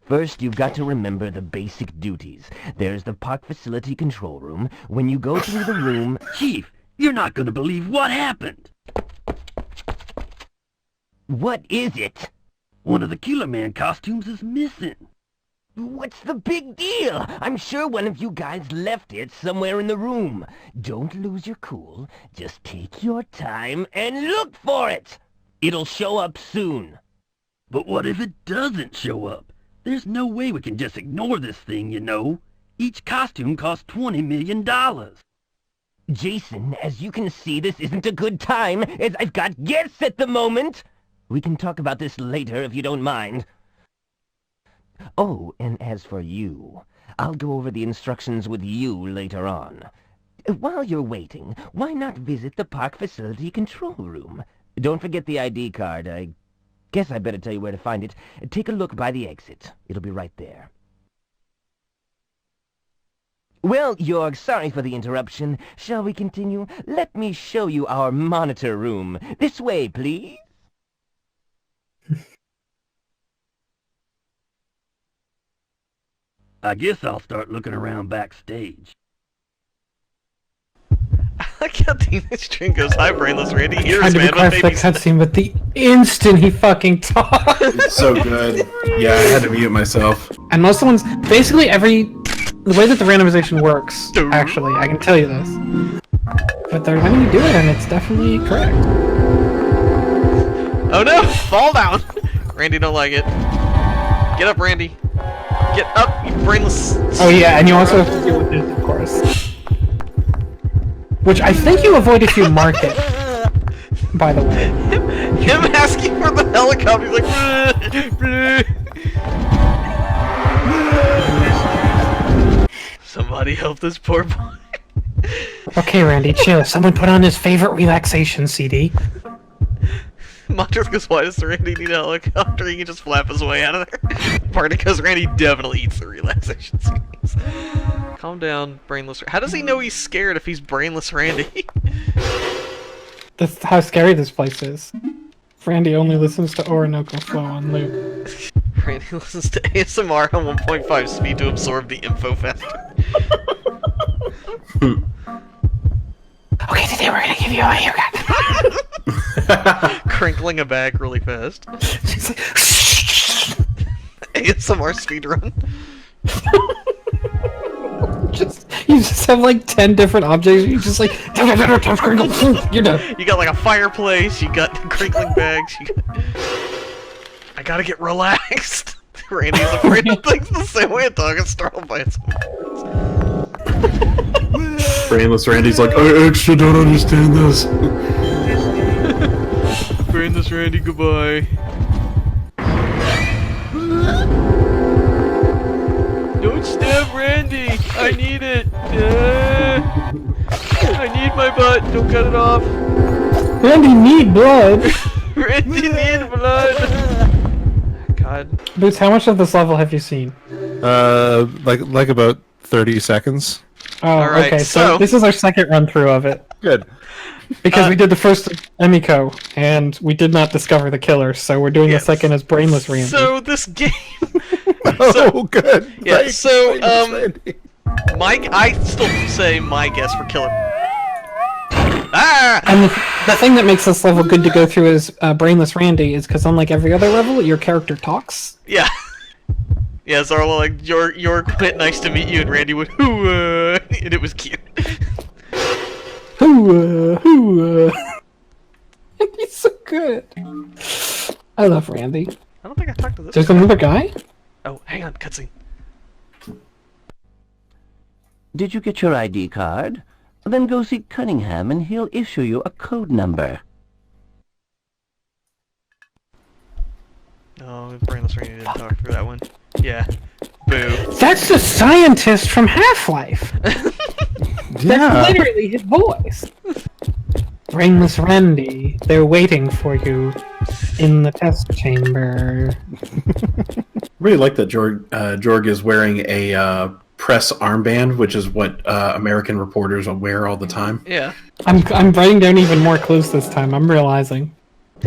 S7: First, you've got to remember the basic duties. There's the park facility control room. When you go through the room...
S5: Chief, you're not gonna believe what happened.
S7: What is it?
S5: One of the Killer Man costumes is missing.
S7: What's the big deal? I'm sure one of you guys left it somewhere in the room. Don't lose your cool. Just take your time and look for it. It'll show up soon.
S5: But what if it doesn't show up? There's no way we can just ignore this thing, you know. Each costume costs $20 million.
S7: Jason, as you can see, this isn't a good time, as I've got guests at the moment. We can talk about this later if you don't mind. Oh, and as for you, I'll go over the instructions with you later on. While you're waiting, why not visit the park facility control room? Don't forget the ID card. I guess I better tell you where to find it. Take a look by the exit. It'll be right there. Well, Jorg, sorry for the interruption. Shall we continue? Let me show you our monitor room. This way, please.
S5: I guess I'll start looking around backstage.
S1: I like how the string goes, "Hi, brainless Randy. Here's
S2: Tried to be
S1: man
S2: quiet
S1: with
S2: for the
S1: baby
S2: cutscene, but the instant he fucking talks.
S3: It's so good. Yeah, I had to mute myself.
S2: And most of the ones, basically the way that the randomization works, actually, I can tell you this. But they're letting you do it, and it's definitely correct.
S1: Oh no! Fall down! Randy don't like it. Get up, Randy. Get up, you brainless...
S2: Oh yeah, and you also have to deal with this, of course. Which I think you avoid if you mark it, by the way.
S1: Him asking for the helicopter, he's like... "Bleh, bleh." Somebody help this poor boy.
S2: Okay, Randy, chill. Someone put on his favorite relaxation CD.
S1: Montrose goes, "Why does Randy need a helicopter? He can just flap his way out of there." Partly because Randy definitely eats the relaxation CDs. Calm down, brainless. How does he know he's scared if he's brainless Randy?
S2: That's how scary this place is. Randy only listens to Orinoco Flow on loop.
S1: Randy listens to ASMR on 1.5 speed to absorb the info faster.
S2: Okay, today we're gonna give you a haircut.
S1: Crinkling a bag really fast.
S2: She's like,
S1: ASMR speedrun.
S2: you just have like 10 different objects. You just like, you're done.
S1: You got like a fireplace, you got crinkling bags, you got... I gotta get relaxed. Randy's afraid of things the same way a dog is startled by its own words.
S3: Brainless Randy's like, I actually don't understand this.
S1: Brainless Randy, goodbye. Don't stab Randy! I need it! I need my butt! Don't cut it off!
S2: Randy need blood.
S1: Randy need blood! God.
S2: Boots, how much of this level have you seen?
S9: Like about 30 seconds.
S2: Oh,
S1: Alright,
S2: okay. So this is our second run through of it.
S9: Good.
S2: Because we did the first Emiko, and we did not discover the killer, so we're doing
S1: Yes.
S2: the second as Brainless Randy.
S1: So this game...
S9: Oh, good.
S1: Yeah,
S9: Thanks,
S1: so,
S9: Randy.
S1: I still say my guess for killer... Ah!
S2: And the thing that makes this level good to go through as Brainless Randy is because unlike every other level, your character talks.
S1: Yeah. Yeah, Zarla, like, you're quite nice to meet you, and Randy would, and it was cute.
S2: Hoo. He's so good. I love Randy.
S1: I don't think I talked to this
S2: There's
S1: guy.
S2: another guy?
S1: Oh, hang on, cutscene.
S7: Did you get your ID card? Then go see Cunningham and he'll issue you a code number.
S1: Oh, Brainless Randy didn't talk through that one. Yeah. Boo.
S2: That's the scientist from Half-Life. That's literally his voice. Brainless Randy, they're waiting for you in the test chamber.
S3: Really like that Jorg is wearing a press armband, which is what American reporters will wear all the time.
S1: Yeah.
S2: I'm writing down even more clues this time, I'm realizing.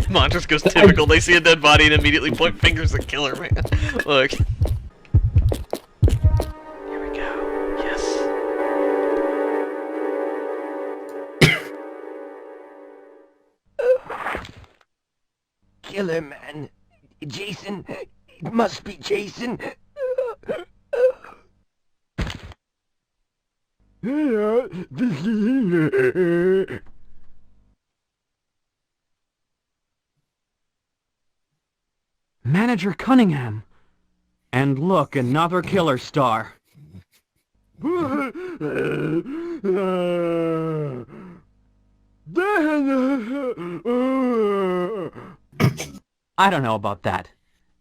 S1: Montrose goes typical. They see a dead body and immediately point fingers at Killer Man. Look. Here we go. Yes.
S7: Killer man. Jason. It must be Jason.
S8: Manager Cunningham. And look, another killer star. I don't know about that.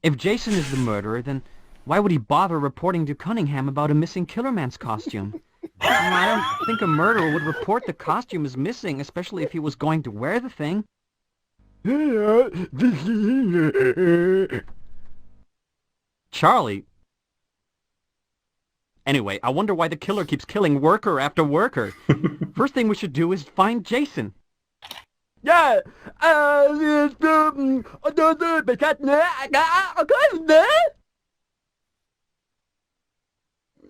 S8: If Jason is the murderer, then why would he bother reporting to Cunningham about a missing Killer Man's costume? I don't think a murderer would report the costume as missing, especially if he was going to wear the thing. Charlie? Anyway, I wonder why the killer keeps killing worker after worker. First thing we should do is find Jason. Yeah.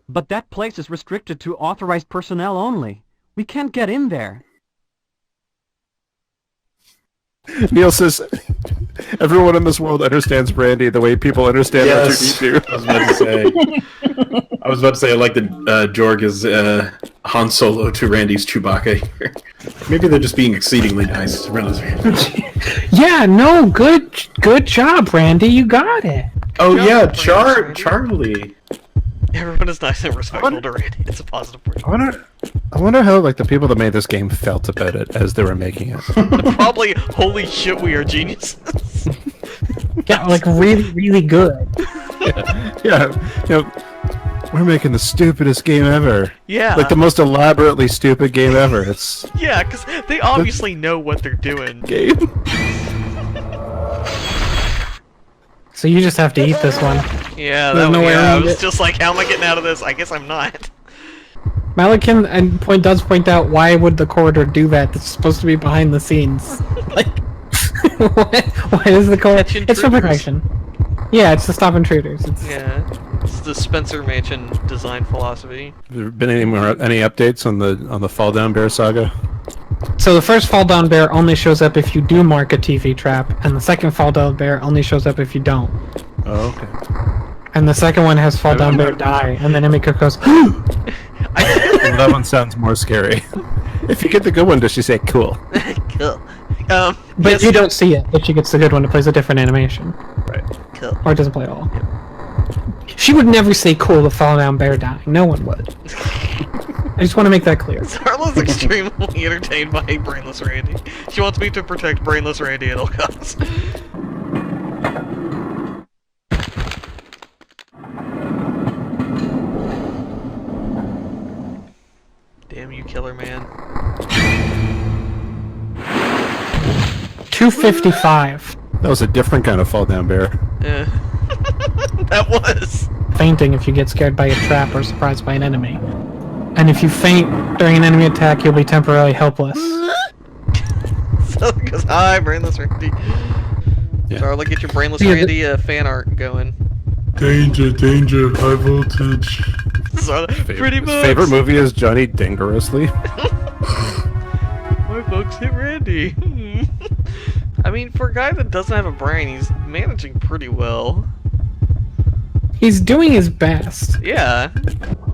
S8: But that place is restricted to authorized personnel only. We can't get in there.
S9: Neil says, everyone in this world understands Brandy the way people understand
S3: Yes,
S9: R2-D2.
S3: I was about to say, I like that Jorg is Han Solo to Randy's Chewbacca. Maybe they're just being exceedingly nice to Reynolds.
S2: Yeah, no, good job, Randy. You got it.
S3: Oh yeah, Charlie.
S1: Everyone is nice and respectful to Randy. It's a positive word.
S9: I wonder how like the people that made this game felt about it as they were making it.
S1: Probably, holy shit, we are geniuses.
S2: Yeah, like really, really good.
S9: Yeah, you know, we're making the stupidest game ever.
S1: Yeah.
S9: Like the most elaborately stupid game ever. It's
S1: Yeah, because they obviously know what they're doing.
S9: game.
S2: So you just have to eat this one.
S1: Yeah,
S2: There's
S1: that
S2: no
S1: one,
S2: way
S1: yeah, I
S2: around
S1: was
S2: it.
S1: just like, how am I getting out of this? I guess I'm not.
S2: Malakin does point out, why would the corridor do that? It's supposed to be behind the scenes. Like, why is the corridor?
S1: Catch
S2: It's for
S1: intruders.
S2: protection. Yeah, it's to stop intruders. It's...
S1: Yeah. It's the Spencer Mansion design philosophy.
S9: Have there been any updates on the Fall Down Bear saga?
S2: So the first fall down bear only shows up if you do mark a TV trap, and the second fall down bear only shows up if you don't.
S9: Oh, okay.
S2: And the second one has fall down bear die, and then Emika goes,
S9: That one sounds more scary. If you get the good one, does she say cool?
S1: Cool.
S2: but
S1: yes,
S2: you don't see it. If she gets the good one, it plays a different animation.
S9: Right.
S1: Cool.
S2: Or it doesn't play at all. She would never say cool to fall down bear dying. No one would. I just want to make that clear.
S1: Zarla's extremely entertained by Brainless Randy. She wants me to protect Brainless Randy at all costs. Damn you, Killer Man.
S2: 255.
S9: That was a different kind of Fall Down Bear.
S1: Eh. That was.
S2: Fainting if you get scared by a trap or surprised by an enemy. And if you faint during an enemy attack, you'll be temporarily helpless.
S1: So it goes, hi, Brainless Randy.
S9: Yeah.
S1: Zarla, get your Brainless
S2: Yeah,
S1: Randy fan art going.
S3: Danger, danger, high voltage.
S1: Zarla, pretty much.
S9: Favorite movie is Johnny Dangerously.
S1: My folks hit Randy. I mean, for a guy that doesn't have a brain, he's managing pretty well.
S2: He's doing his best.
S1: Yeah.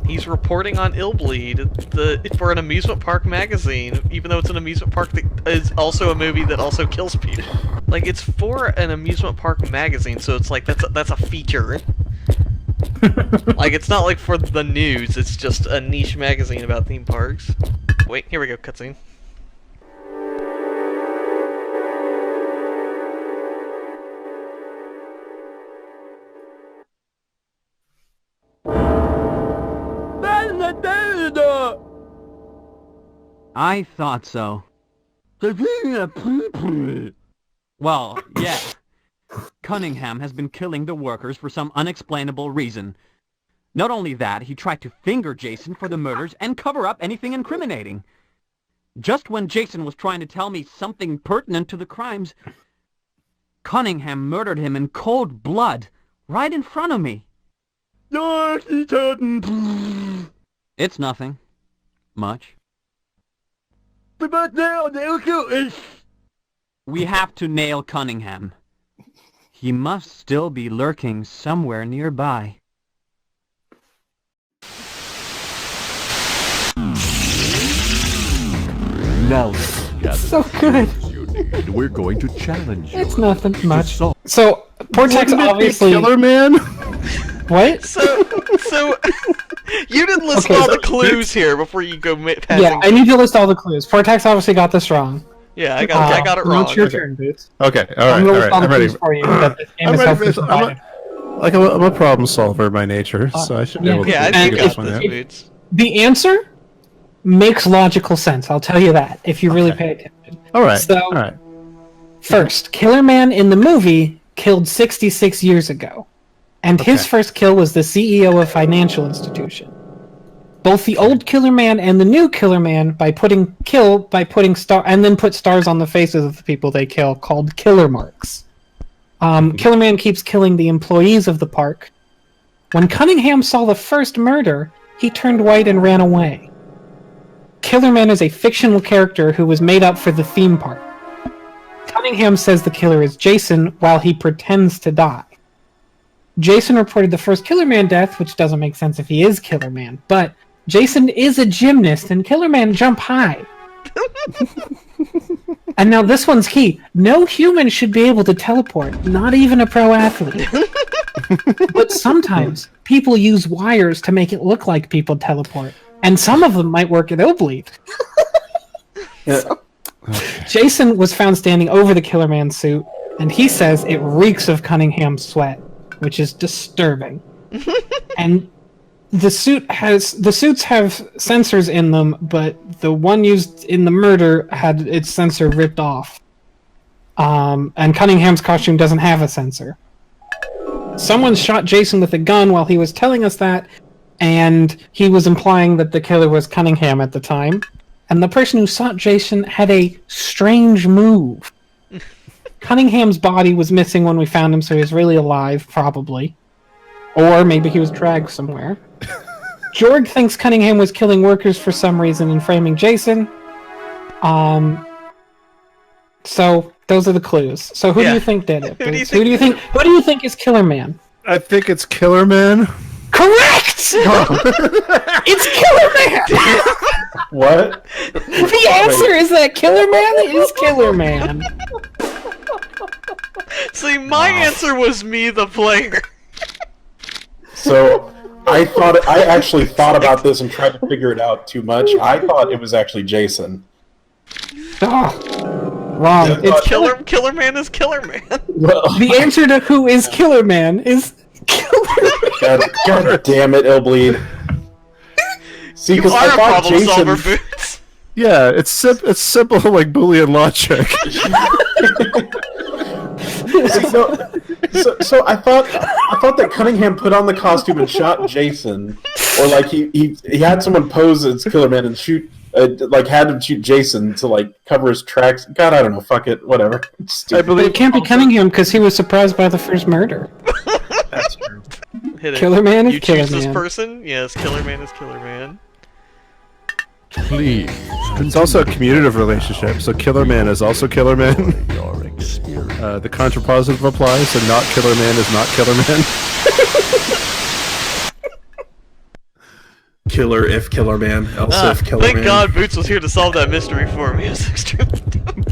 S1: He's reporting on Illbleed for an amusement park magazine, even though it's an amusement park that is also a movie that also kills people. Like, it's for an amusement park magazine, so it's like, that's a feature. Like, it's not like for the news, it's just a niche magazine about theme parks. Wait, here we go, cutscene.
S8: I thought so. Well, yeah. Cunningham has been killing the workers for some unexplainable reason. Not only that, he tried to finger Jason for the murders and cover up anything incriminating. Just when Jason was trying to tell me something pertinent to the crimes, Cunningham murdered him in cold blood, right in front of me. It's nothing. Much. We have to nail Cunningham. He must still be lurking somewhere nearby.
S4: Now, gather
S2: So
S4: the
S2: good.
S4: tools you need. We're going to challenge you.
S2: It's nothing much.
S4: solve-
S2: So, Portex
S9: Wouldn't it be
S2: obviously...
S9: Killer Man?
S2: What?
S1: So, you didn't list
S2: Okay,
S1: all
S2: so-
S1: the clues here before you go passing.
S2: Yeah, I need to list all the clues. Portex obviously got this wrong.
S1: Yeah, I got it
S2: Now
S1: wrong.
S2: it's your turn, Boots.
S9: Okay,
S2: I'm
S9: alright,
S2: gonna list all
S9: I'm
S2: the
S9: ready.
S2: clues for you. That this game
S9: I'm
S2: is
S9: ready
S2: helpful
S9: for this.
S2: to provide.
S9: I'm a problem solver by nature, so I should be
S2: yeah.
S9: able to
S1: Yeah, I
S2: And
S1: think
S9: figure
S1: you
S9: this
S1: got
S9: one
S1: this,
S9: out.
S1: Boots.
S2: The answer makes logical sense, I'll tell you that, if you really pay attention.
S9: Alright,
S2: So-
S9: alright.
S2: First, Killer Man in the movie killed 66 years ago. And his
S9: Okay.
S2: first kill was the CEO of a financial institution. Both the old Killer Man and the new Killer Man by putting and then put stars on the faces of the people they kill called killer marks. Killer Man keeps killing the employees of the park. When Cunningham saw the first murder, he turned white and ran away. Killerman is a fictional character who was made up for the theme park. Cunningham says the killer is Jason while he pretends to die. Jason reported the first Killerman death, which doesn't make sense if he is Killerman, but Jason is a gymnast and Killerman jump high. And now this one's key. No human should be able to teleport, not even a pro athlete. But sometimes people use wires to make it look like people teleport, and some of them might work at Illbleed. Jason was found standing over the Killerman suit, and he says it reeks of Cunningham's sweat, which is disturbing. And the suits have sensors in them, but the one used in the murder had its sensor ripped off. And Cunningham's costume doesn't have a sensor. Someone shot Jason with a gun while he was telling us that, and he was implying that the killer was Cunningham at the time. And the person who shot Jason had a strange move. Cunningham's body was missing when we found him, so he was really alive, probably. Or maybe he was dragged somewhere. Jorg thinks Cunningham was killing workers for some reason and framing Jason. So those are the clues. So who do you think did it? Who do you think is Killerman?
S9: I think it's Killerman.
S2: Correct! It's Killerman!
S3: What?
S2: The answer is that Killerman is Killerman.
S1: See, my answer was me, the player.
S3: So I actually thought about this and tried to figure it out too much. I thought it was actually Jason.
S2: Wrong. It's
S1: Killerman is Killerman.
S3: Well,
S2: the answer to who is Killerman is Killerman.
S3: God damn it, Illbleed. See, because I thought Jason.
S9: Yeah, it's simple like Boolean logic.
S3: So I thought that Cunningham put on the costume and shot Jason, or like he had someone pose as Killerman and shoot, had him shoot Jason to like cover his tracks. God, I don't know. Fuck it, whatever.
S2: But it can't be Cunningham because he was surprised by the first murder.
S3: That's true.
S1: Hit it.
S2: Killerman is
S1: you choose this
S2: Killerman.
S1: person? Yes, Killerman is Killerman.
S4: Please.
S9: It's also a commutative relationship, so Killerman is also Killerman.
S4: Your experience.
S9: The contrapositive applies, so not Killerman is not Killerman.
S3: Killer if Killerman, else if Killerman.
S1: Thank God Boots was here to solve that mystery for me. It was extremely dumb.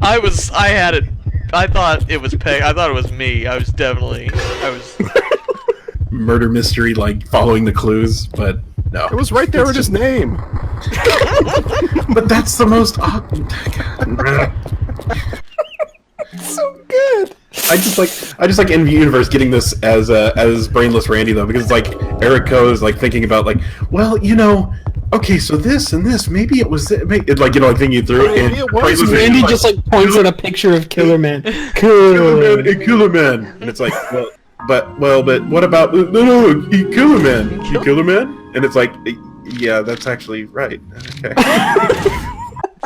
S1: I had it. I thought it was Peg. I thought it was me. I was
S3: murder mystery, like following the clues, but no.
S9: It was right there with his name.
S3: But that's the most
S2: So good.
S3: I just like in the universe getting this as brainless Randy though, because it's like Eric Coe is like thinking about like, well, okay, so this and this, maybe it was like thinking through it. And
S9: it was.
S2: Randy just like points at a picture of Killerman.
S3: Killerman, and it's like, but what about no, Killerman, Killerman, and it's like, yeah, that's actually right. Okay.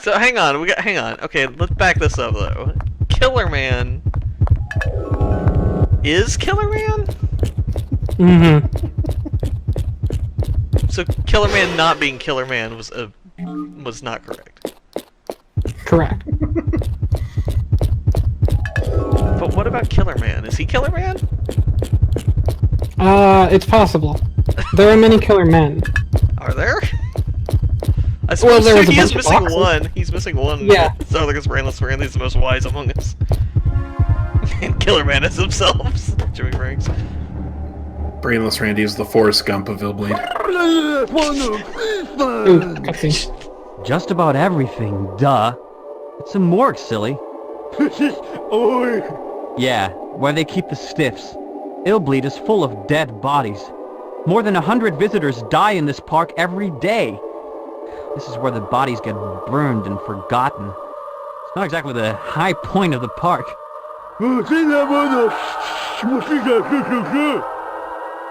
S1: So hang on. Okay, let's back this up though. Killerman is Killerman?
S2: Mm-hmm.
S1: So Killerman not being Killerman was not correct.
S2: Correct.
S1: But what about Killerman? Is he Killerman?
S2: It's possible. There are many killer men.
S1: Are there? I suppose
S2: there was a
S1: he's
S2: bunch of
S1: missing
S2: boxes.
S1: one. He's missing one.
S2: Yeah.
S1: So like it's Brainless Randy's the most wise among us. And Killerman is himself. Jimmy Franks.
S3: Brainless Randy is the Forrest Gump of Illbleed.
S2: Ooh, cutscene.
S8: Just about everything, duh. It's a morgue, silly. Yeah, where they keep the stiffs. Illbleed is full of dead bodies. More than 100 visitors die in this park every day. This is where the bodies get burned and forgotten. It's not exactly the high point of the park.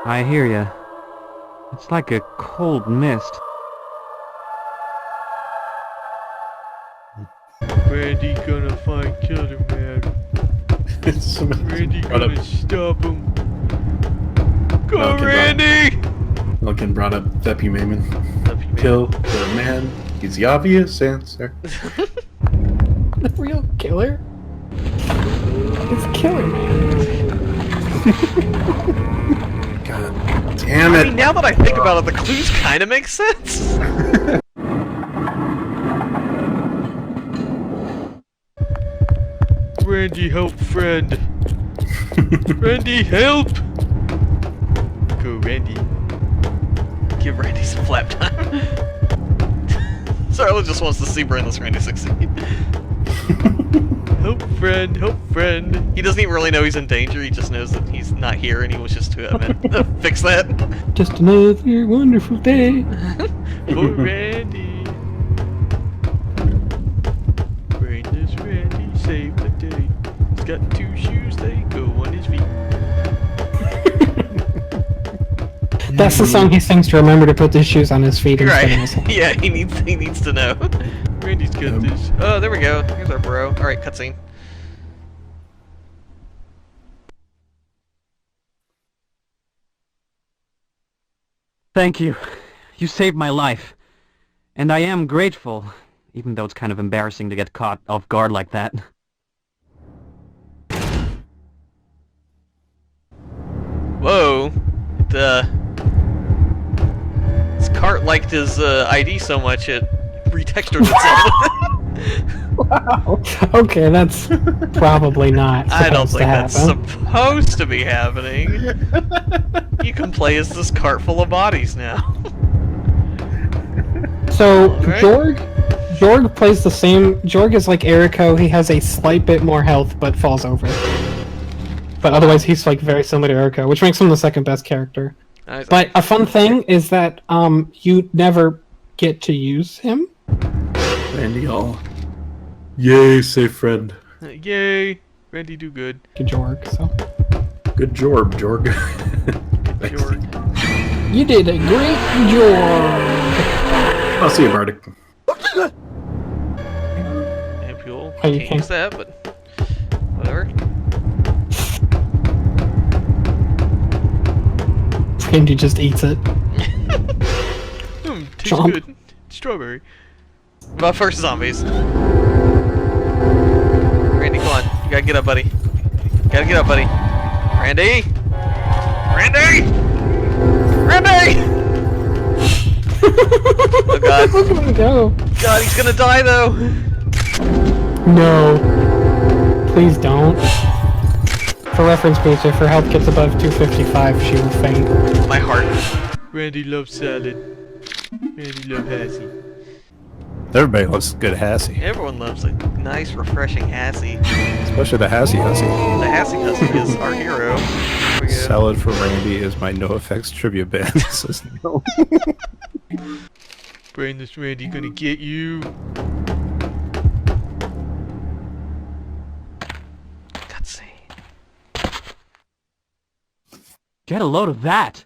S8: I hear ya. It's like a cold mist.
S1: Randy gonna find Killerman. Randy gonna stop him. Go,
S3: Okay,
S1: Randy!
S3: Logan brought up Deputy Mayman. Kill the man. He's the obvious answer.
S2: The real killer? It's Killer Man.
S3: God damn it.
S1: I mean, now that I think about it, the clues kind of make sense. Randy, help, friend. Randy, help! Go, Randy. Give Randy some flap time. Sarla just wants to see brainless Randy succeed. Help, friend, help, friend. He doesn't even really know he's in danger, he just knows that he's not here and he was just to fix that.
S2: Just another wonderful day.
S1: For Randy. Brainless Randy saved the day. He's got 2 shoes, they go on his feet.
S2: That's the song he sings to remember to put his shoes on his feet.
S1: Right. Yeah, he needs to know. Randy's got this. Oh, there we go. Here's our bro. Alright, cutscene.
S8: Thank you. You saved my life. And I am grateful, even though it's kind of embarrassing to get caught off guard like that.
S1: Whoa. This cart liked his ID so much it retextured itself.
S2: Wow. Okay, that's probably not
S1: I don't think
S2: to
S1: that's
S2: happen.
S1: supposed to be happening. You can play as this cart full of bodies now.
S2: So,
S1: Alright.
S2: Jorg plays the same... Jorg is like Eriko, he has a slight bit more health, but falls over. But otherwise, he's like very similar to Eriko, which makes him the second best character.
S1: Nice.
S2: But a fun thing is that you never get to use him.
S3: Randy all. Yay, safe friend.
S1: Yay! Randy do good.
S2: To Jorg, so...
S3: Good Jorg.
S1: Good Jorg.
S2: You did a great job!
S3: I'll see you, Bardic.
S1: And people
S2: Oh, you
S1: can't
S2: can't.
S1: use that, but whatever.
S2: Randy just eats it.
S1: Tastes
S2: Chomp.
S1: good. Strawberry. But first, zombies. Randy, come on. You gotta get up, buddy. Gotta get up, buddy. Randy! Randy! Randy! Oh god.
S2: Look at him go.
S1: God, he's gonna die though!
S2: No. Please don't. For reference, Booster, if her health gets above 255, she will faint.
S1: My heart. Randy loves salad. Randy loves Hassie.
S9: Everybody loves good Hassie.
S1: Everyone loves a nice, refreshing Hassie.
S9: Especially the Hassie Hussie.
S1: The Hassie Hussie is our hero. Here we go.
S9: Salad for Randy is my NoFX tribute band. Says no.
S1: Brainless Randy gonna get you. Cutscene.
S8: Get a load of that!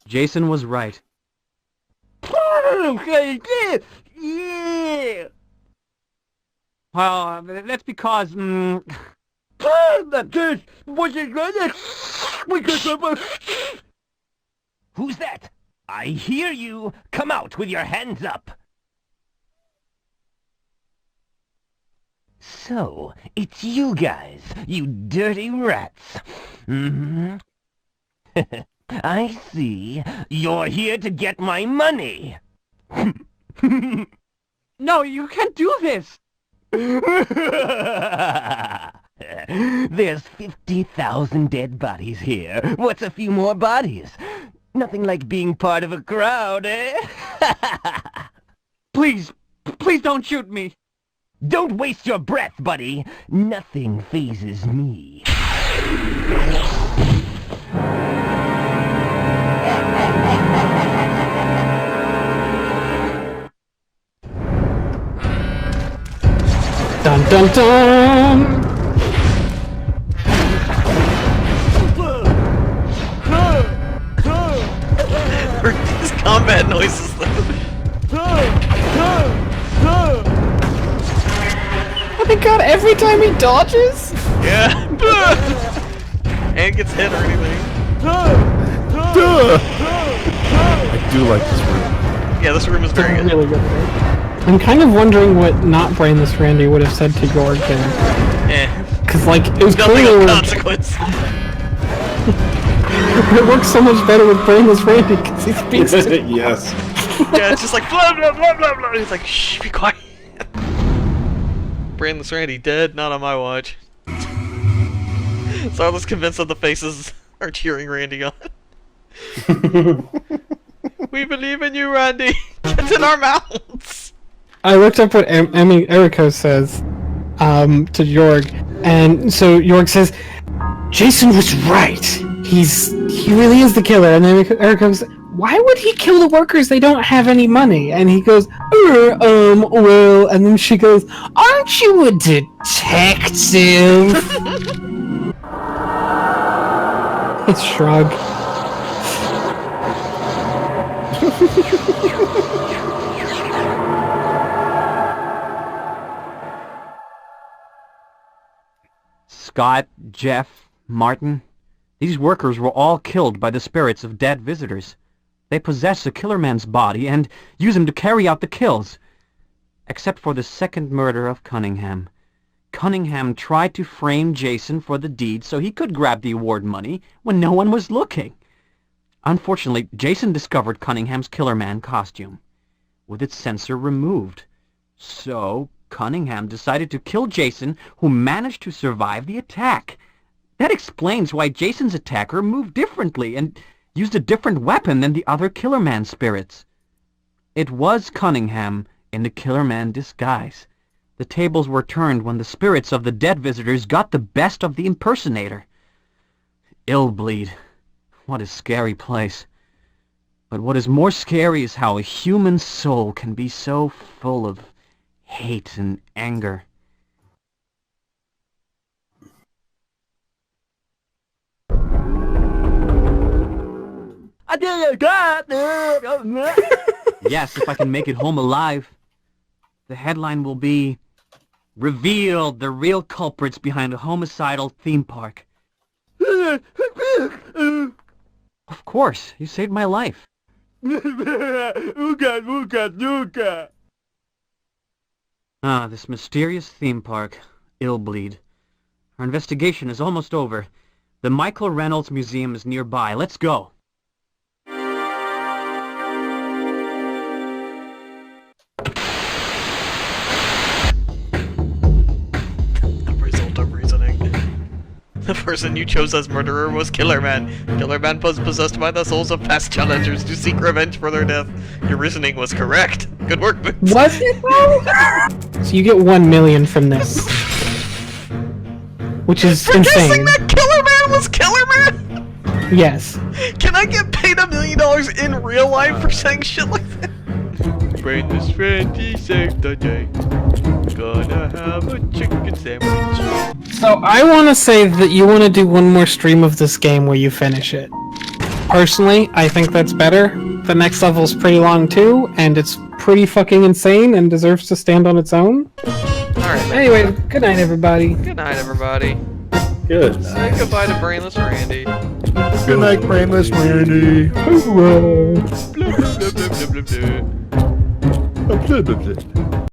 S8: Jason was right. Well, that's because,
S7: Who's that? I hear you! Come out with your hands up! So, it's you guys, you dirty rats. Mm-hmm. I see. You're here to get my money.
S8: no, you can't do this!
S7: There's 50,000 dead bodies here. What's a few more bodies? Nothing like being part of a crowd, eh?
S8: Please don't shoot me!
S7: Don't waste your breath, buddy. Nothing phases me.
S2: Dun dun dun!
S1: These combat noises though.
S2: Oh my god, every time he dodges?
S1: Yeah. hand gets hit or anything.
S9: I do like this room.
S1: Yeah, this room is very good.
S2: Really good. I'm kind of wondering what not Brainless Randy would have said to York then. Because, like, it was
S1: Nothing
S2: clear...
S1: of consequence.
S2: It works so much better with Brainless Randy because he speaks to...
S3: Yes.
S1: Yeah, it's just like blah blah blah blah blah. He's like, shh, be quiet. Brainless Randy dead, not on my watch. So I was convinced that the faces are cheering Randy on. We believe in you, Randy. Get in our mouths.
S2: I looked up what Eriko says to York, and so York says, Jason was right. He really is the killer. And then Eriko goes, why would he kill the workers? They don't have any money. And he goes, well, and then she goes, aren't you a detective? It's shrug.
S8: Scott, Jeff, Martin, these workers were all killed by the spirits of dead visitors. They possess the killer man's body and use him to carry out the kills. Except for the second murder of Cunningham. Cunningham tried to frame Jason for the deed so he could grab the award money when no one was looking. Unfortunately, Jason discovered Cunningham's Killer Man costume, with its sensor removed. So, Cunningham decided to kill Jason, who managed to survive the attack. That explains why Jason's attacker moved differently and used a different weapon than the other Killer Man spirits. It was Cunningham in the Killer Man disguise. The tables were turned when the spirits of the dead visitors got the best of the impersonator. Illbleed. What a scary place. But what is more scary is how a human soul can be so full of hate and anger. Yes, if I can make it home alive. The headline will be, Revealed, the real culprits behind a homicidal theme park. Of course, you saved my life. This mysterious theme park, Illbleed. Our investigation is almost over. The Michael Reynolds Museum is nearby. Let's go.
S1: Result of reasoning. The person you chose as murderer was Killer Man. Killer Man was possessed by the souls of past challengers to seek revenge for their death. Your reasoning was correct. Good work, Boots.
S2: Was it though? So you get 1 million from this. Which is
S1: For
S2: insane.
S1: guessing that Killer Man was Killer Man?
S2: Yes.
S1: Can I get paid $1 million in real life for saying shit like that? Brainless Randy saved the day. Gonna have a chicken sandwich.
S2: So I want to say that you want to do one more stream of this game where you finish it. Personally, I think that's better. The next level's pretty long too, and it's pretty fucking insane and deserves to stand on its own.
S1: Alright,
S2: Anyway, good night everybody.
S1: good night, everybody.
S3: Good.
S1: Say goodbye to Brainless Randy.
S9: Good night, Brainless Randy.
S1: Blah, blah, blah, blah, blah, blah, blah.
S9: Blah, blah, blah.